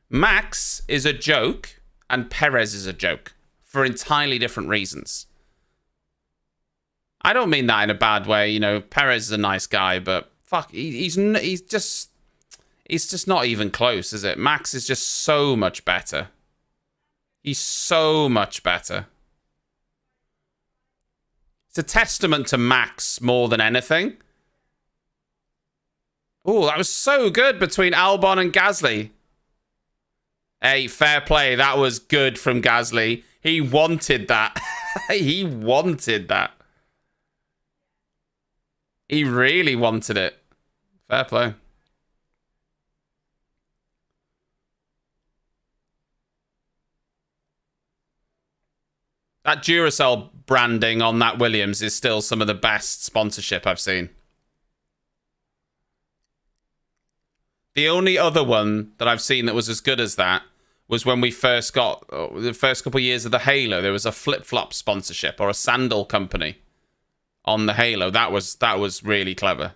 Max is a joke and Perez is a joke for entirely different reasons. I don't mean that in a bad way. You know, Perez is a nice guy, but fuck, he's just not even close, is it? Max is just so much better. He's so much better. It's a testament to Max more than anything. Oh, that was so good between Albon and Gasly. Hey, fair play. That was good from Gasly. He wanted that. He wanted that. He really wanted it. Fair play. That Duracell branding on that Williams is still some of the best sponsorship I've seen. The only other one that I've seen that was as good as that was when we first got the first couple of years of the Halo. There was a flip-flop sponsorship or a sandal company on the Halo. That was really clever.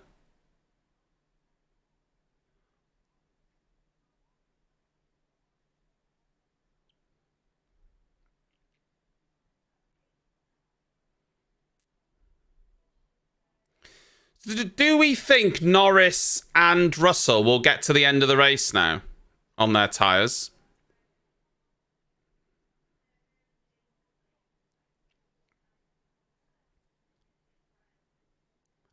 Do we think Norris and Russell will get to the end of the race now on their tyres?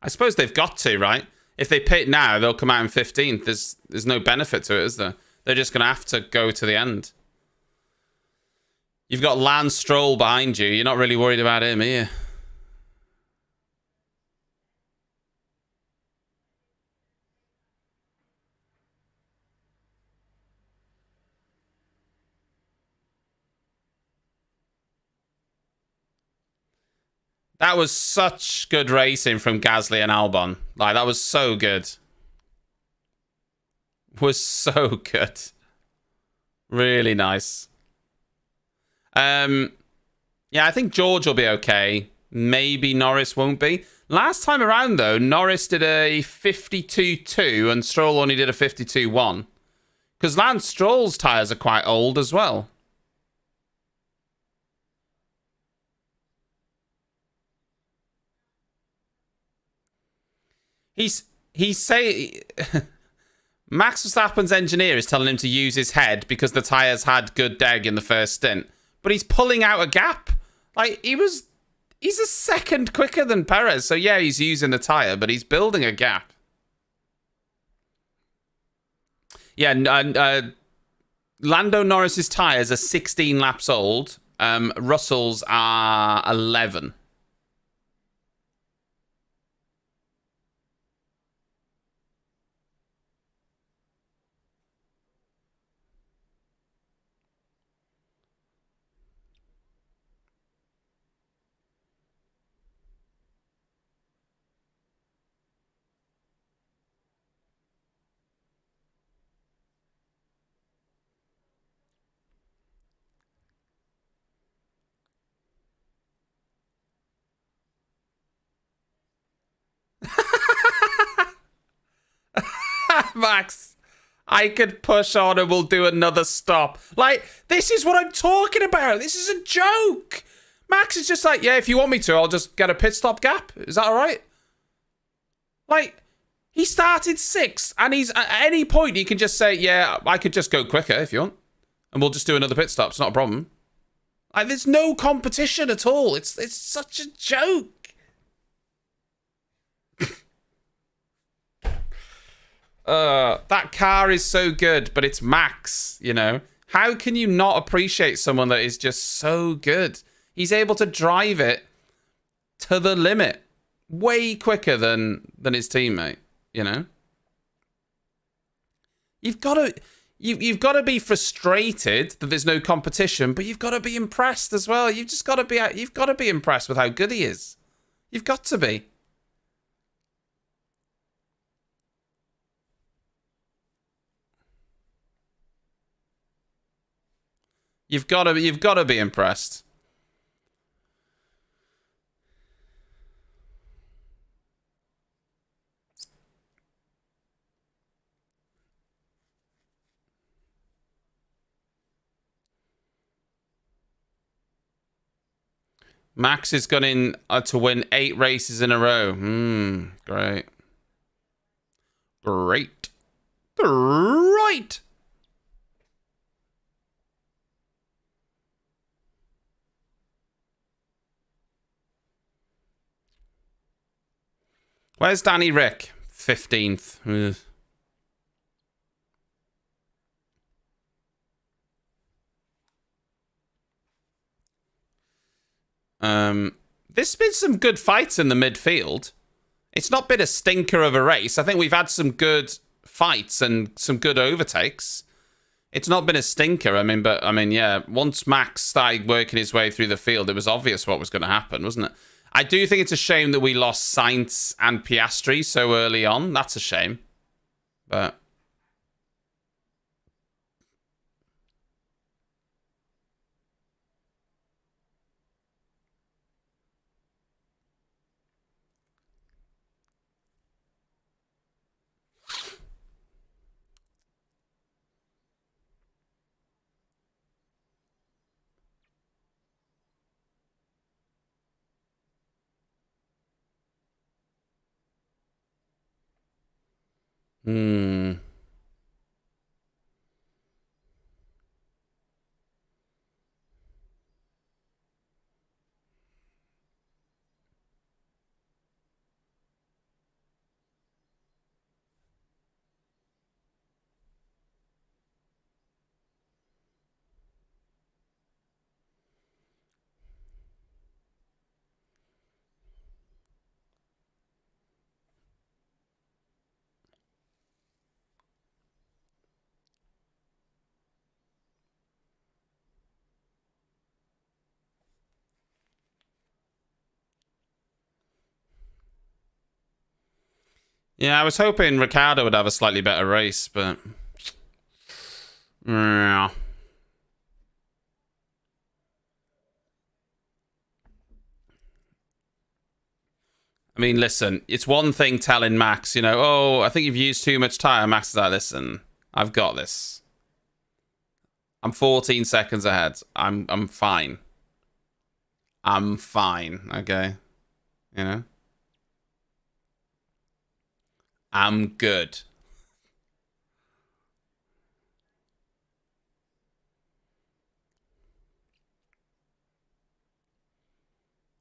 I suppose they've got to, right? If they pit now, they'll come out in 15th. There's no benefit to it, is there? They're just going to have to go to the end. You've got Lance Stroll behind you. You're not really worried about him, are you? That was such good racing from Gasly and Albon. Like, that was so good. Was so good. Really nice. Yeah, I think George will be okay. Maybe Norris won't be. Last time around, though, Norris did a 52.2 and Stroll only did a 52.1. Because Lance Stroll's tyres are quite old as well. He's say Max Verstappen's engineer is telling him to use his head because the tyres had good deg in the first stint. But he's pulling out a gap. Like, he's a second quicker than Perez. So, yeah, he's using the tyre, but he's building a gap. Yeah, Lando Norris's tyres are 16 laps old. Russell's are 11. Max, I could push on and we'll do another stop. Like, this is what I'm talking about. This is a joke. Max is just like, yeah, if you want me to, I'll just get a pit stop gap. Is that all right? Like, he started 6th, and he's at any point he can just say, yeah, I could just go quicker if you want, and we'll just do another pit stop. It's not a problem. Like, there's no competition at all. It's such a joke. That car is so good, but it's Max, you know. How can you not appreciate someone that is just so good? He's able to drive it to the limit way quicker than his teammate, you know. You've got to be frustrated that there's no competition, but you've got to be impressed as well. You've got to be impressed with how good he is. You've got to be. You've got to be impressed. Max has gone in to win 8 races in a row. Great. Great. Great. Where's Danny Rick? 15th. Ugh. There's been some good fights in the midfield. It's not been a stinker of a race. I think we've had some good fights and some good overtakes. It's not been a stinker. Yeah, once Max started working his way through the field, it was obvious what was going to happen, wasn't it? I do think it's a shame that we lost Sainz and Piastri so early on. That's a shame. But... Yeah, I was hoping Ricciardo would have a slightly better race, but... Yeah. I mean, listen, it's one thing telling Max, you know, oh, I think you've used too much tyre. Max is like, listen, I've got this. I'm 14 seconds ahead. I'm fine. I'm fine, okay? You know? I'm good.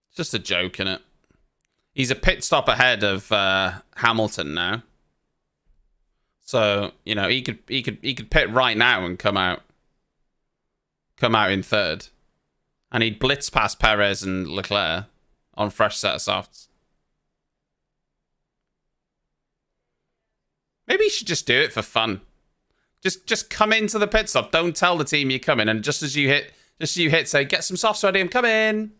It's just a joke, innit? He's a pit stop ahead of Hamilton now. So, you know, he could pit right now and come out in 3rd. And he'd blitz past Perez and Leclerc on fresh set of softs. Maybe you should just do it for fun. Just come into the pit stop. Don't tell the team you're coming, and just as you hit, say, get some softs ready, I'm coming.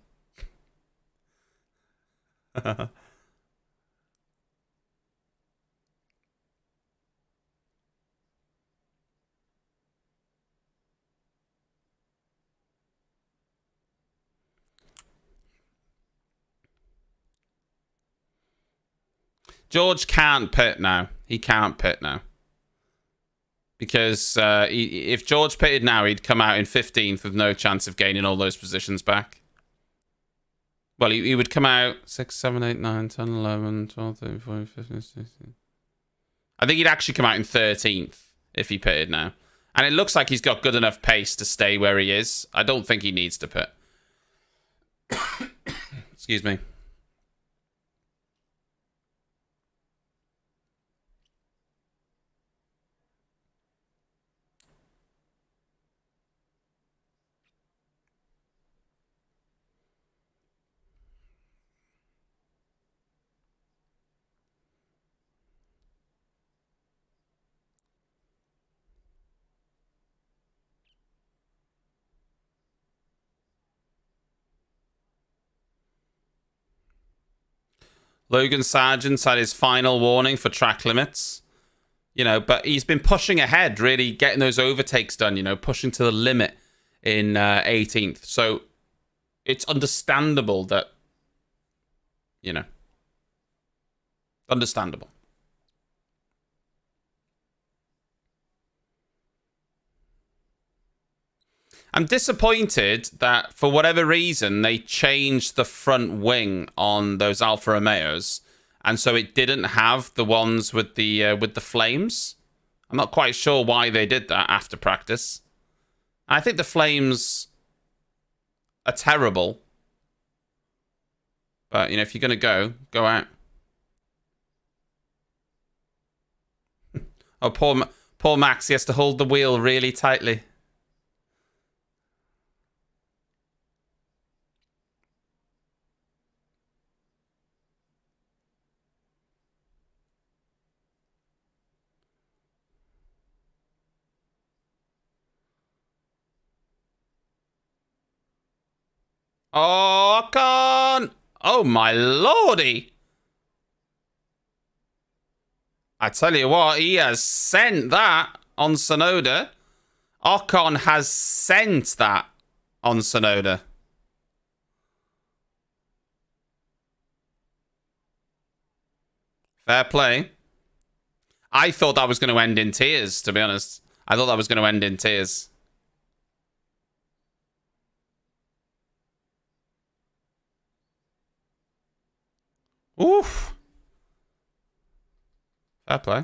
George can't pit now. He can't pit now. Because if George pitted now, he'd come out in 15th with no chance of gaining all those positions back. Well, he would come out 6, 7, 8, 9, 10, 11, 12, 13, 14, 15, 16. I think he'd actually come out in 13th if he pitted now. And it looks like he's got good enough pace to stay where he is. I don't think he needs to pit. Excuse me. Logan Sargent's had his final warning for track limits. You know, but he's been pushing ahead, really getting those overtakes done, you know, pushing to the limit in 18th. So it's understandable that, you know, understandable. I'm disappointed that for whatever reason they changed the front wing on those Alfa Romeos, and so it didn't have the ones with the flames. I'm not quite sure why they did that after practice. I think the flames are terrible, but you know, if you're gonna go out. Oh, poor Max, he has to hold the wheel really tightly. Oh, Ocon! Oh, my lordy! I tell you what, he has sent that on Sonoda. Ocon has sent that on Sonoda. Fair play. I thought that was going to end in tears, to be honest. I thought that was going to end in tears. Oof. Fair play.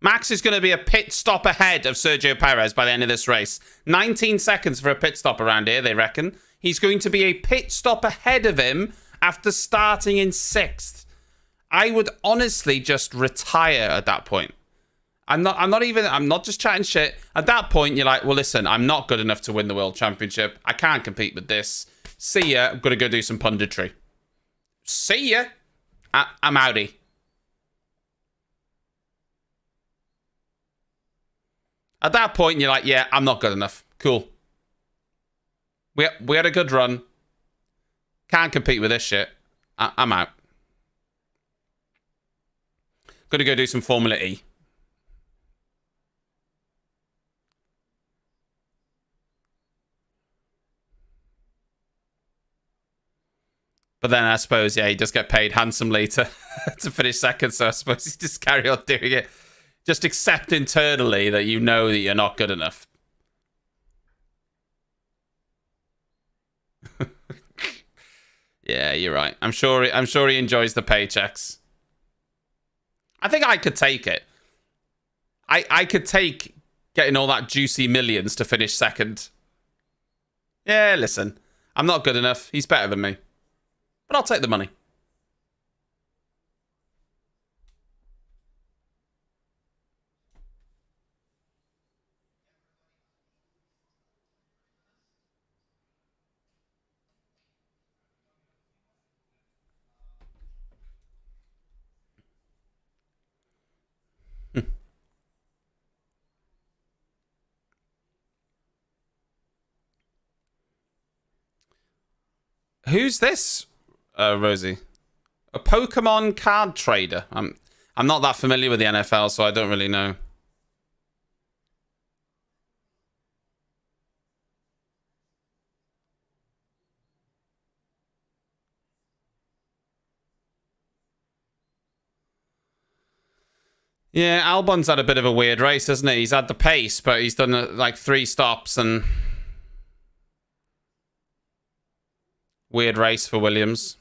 Max is going to be a pit stop ahead of Sergio Perez by the end of this race. 19 seconds for a pit stop around here, they reckon. He's going to be a pit stop ahead of him after starting in 6th. I would honestly just retire at that point. I'm not just chatting shit. At that point, you're like, well, listen, I'm not good enough to win the World Championship. I can't compete with this. See ya. I'm going to go do some punditry. See ya. I'm outie. At that point, you're like, yeah, I'm not good enough. Cool. We had a good run. Can't compete with this shit. I'm out. Gonna go do some Formula E. But then I suppose, yeah, he does get paid handsomely to to finish second, so I suppose he just carry on doing it. Just accept internally that you know that you're not good enough. Yeah, you're right. I'm sure he enjoys the paychecks. I think I could take it. I could take getting all that juicy millions to finish second. Yeah, listen. I'm not good enough. He's better than me. But I'll take the money. Who's this, Rosie? A Pokemon card trader. I'm not that familiar with the NFL, so I don't really know. Yeah, Albon's had a bit of a weird race, hasn't he? He's had the pace, but he's done like 3 stops and... Weird race for Williams.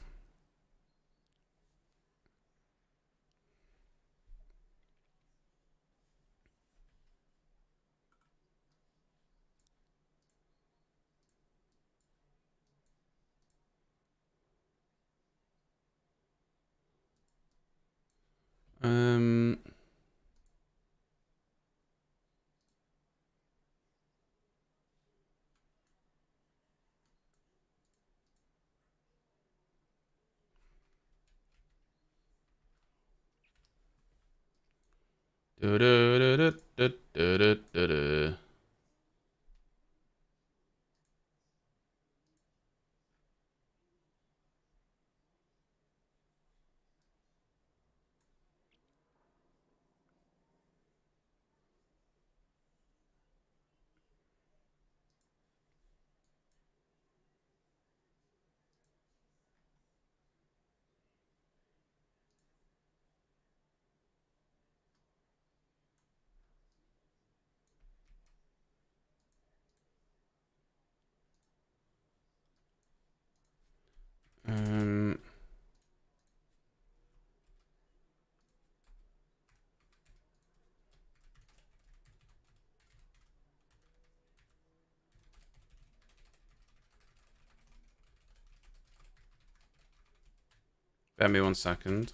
Bear me 1 second.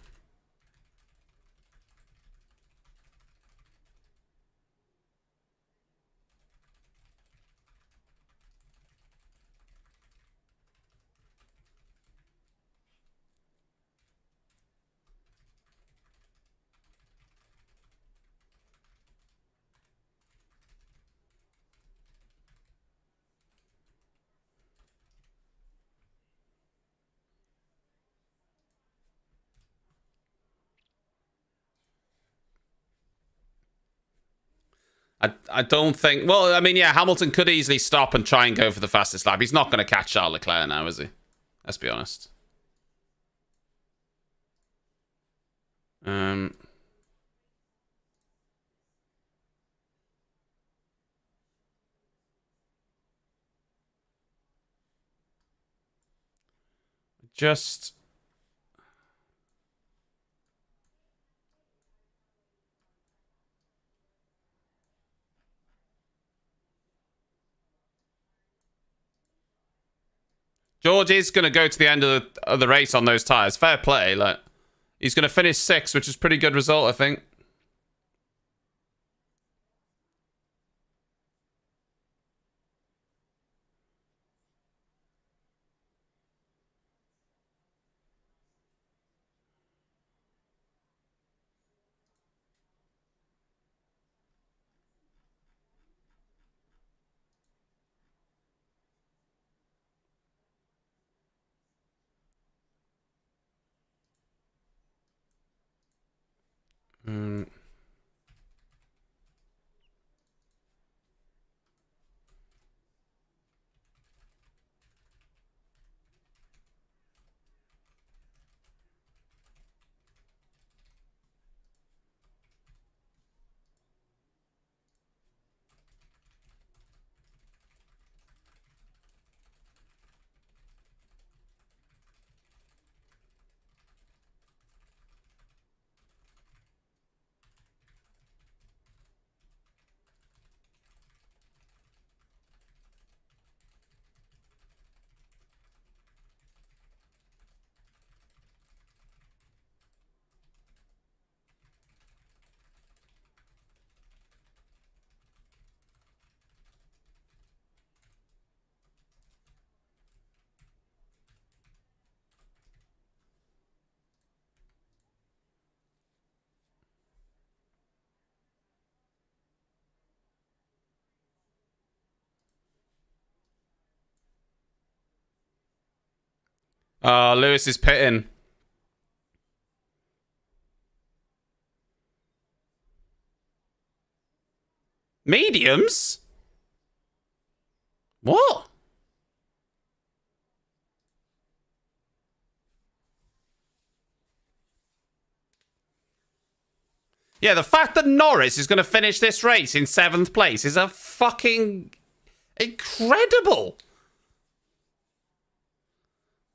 I don't think... Well, I mean, yeah, Hamilton could easily stop and try and go for the fastest lap. He's not going to catch Charles Leclerc now, is he? Let's be honest. Just... George is going to go to the end of the race on those tyres. Fair play. Like, he's going to finish 6th, which is a pretty good result, I think. Lewis is pitting. Mediums? What? Yeah, the fact that Norris is going to finish this race in 7th place is a fucking incredible.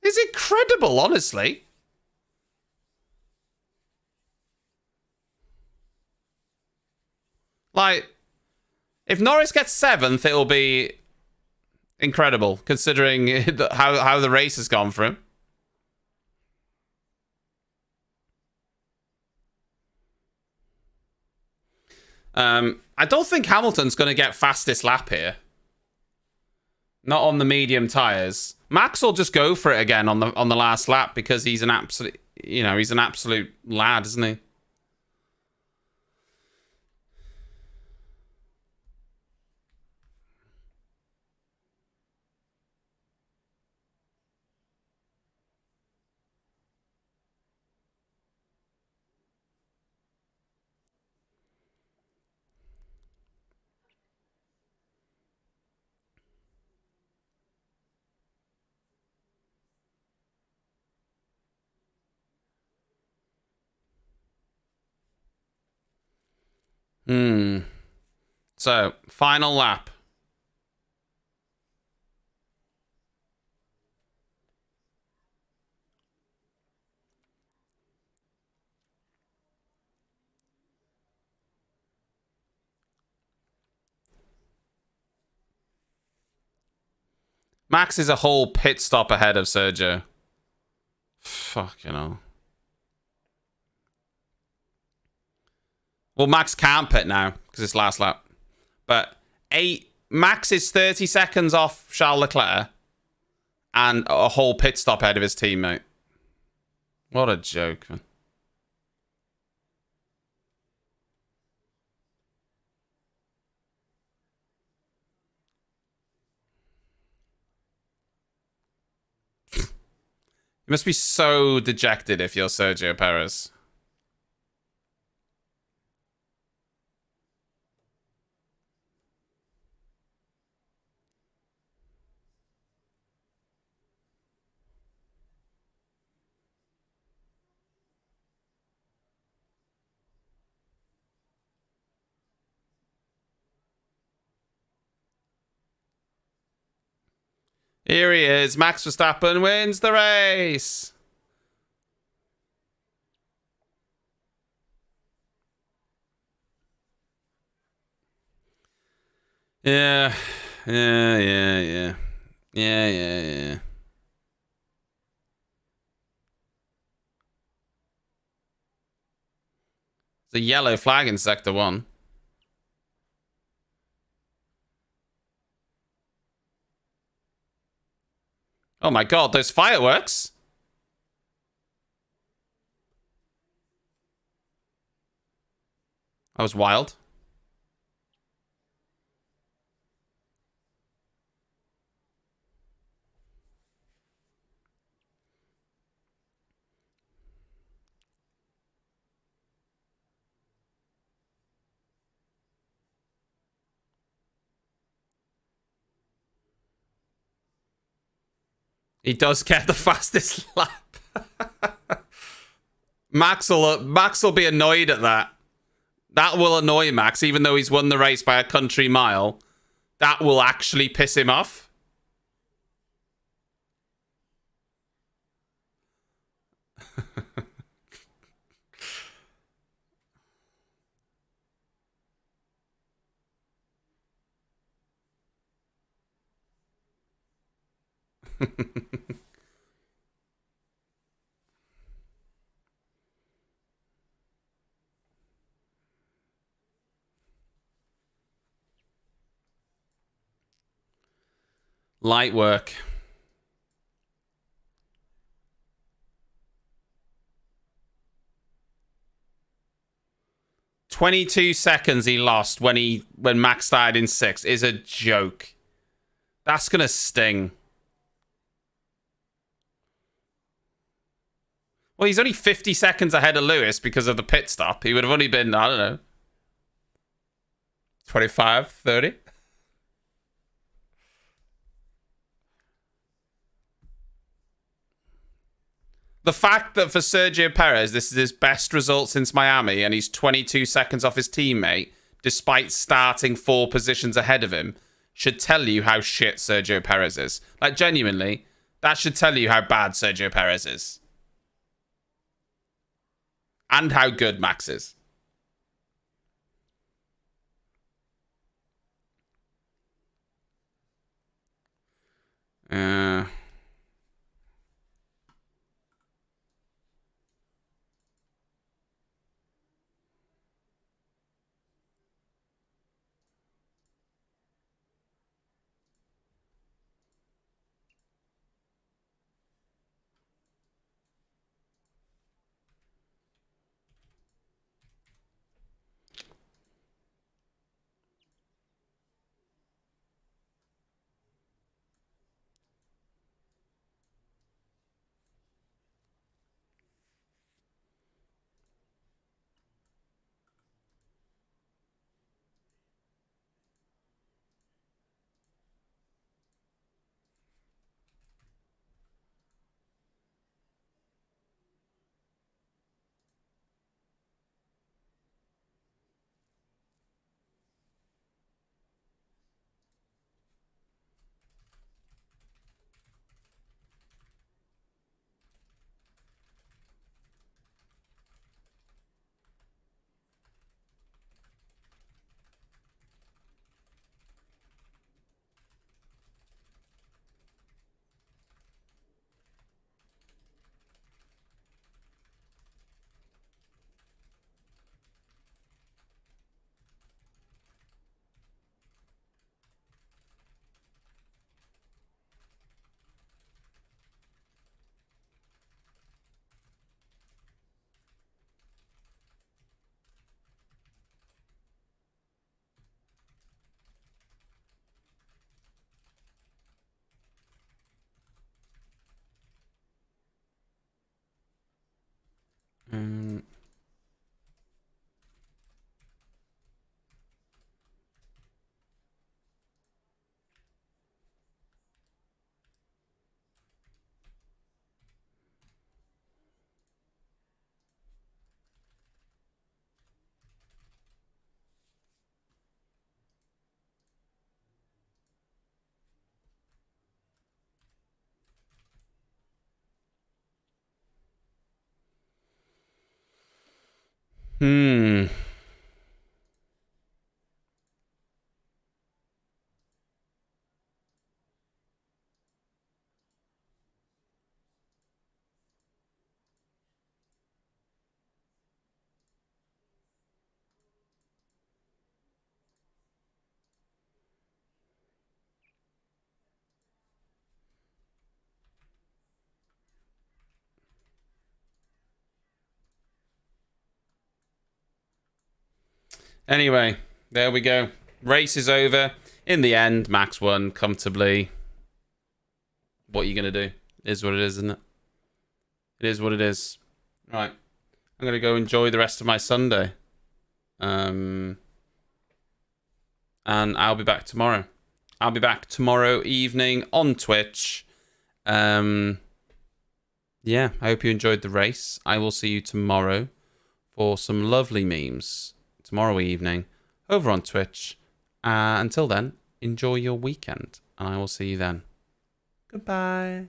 It's incredible, honestly. Like, if Norris gets 7th, it'll be incredible, considering how the race has gone for him. I don't think Hamilton's going to get fastest lap here. Not on the medium tires. Max will just go for it again on the last lap because he's an absolute, he's an absolute lad, isn't he? So, final lap. Max is a whole pit stop ahead of Sergio. Fucking hell. Well, Max can't pit now because it's last lap. But Max is 30 seconds off Charles Leclerc and a whole pit stop ahead of his teammate. What a joke, man. You must be so dejected if you're Sergio Perez. Here he is. Max Verstappen wins the race. Yeah. Yeah. The yellow flag in Sector 1. Oh my god, those fireworks. That was wild. He does get the fastest lap. Max will be annoyed at that. That will annoy Max, even though he's won the race by a country mile. That will actually piss him off. Light work. "22 seconds he lost when Max started in 6th is a joke. That's gonna sting. Well, he's only 50 seconds ahead of Lewis because of the pit stop. He would have only been, I don't know, 25, 30. The fact that for Sergio Perez, this is his best result since Miami, and he's 22 seconds off his teammate, despite starting 4 positions ahead of him, should tell you how shit Sergio Perez is. Like, genuinely, that should tell you how bad Sergio Perez is. And how good Max is. Hmm. Anyway, there we go. Race is over. In the end, Max won comfortably. What are you going to do? It is what it is, isn't it? It is what it is. Right. I'm going to go enjoy the rest of my Sunday. And I'll be back tomorrow. I'll be back tomorrow evening on Twitch. Yeah, I hope you enjoyed the race. I will see you tomorrow for some lovely memes. Tomorrow evening over on Twitch. Until then, enjoy your weekend, and I will see you then. Goodbye.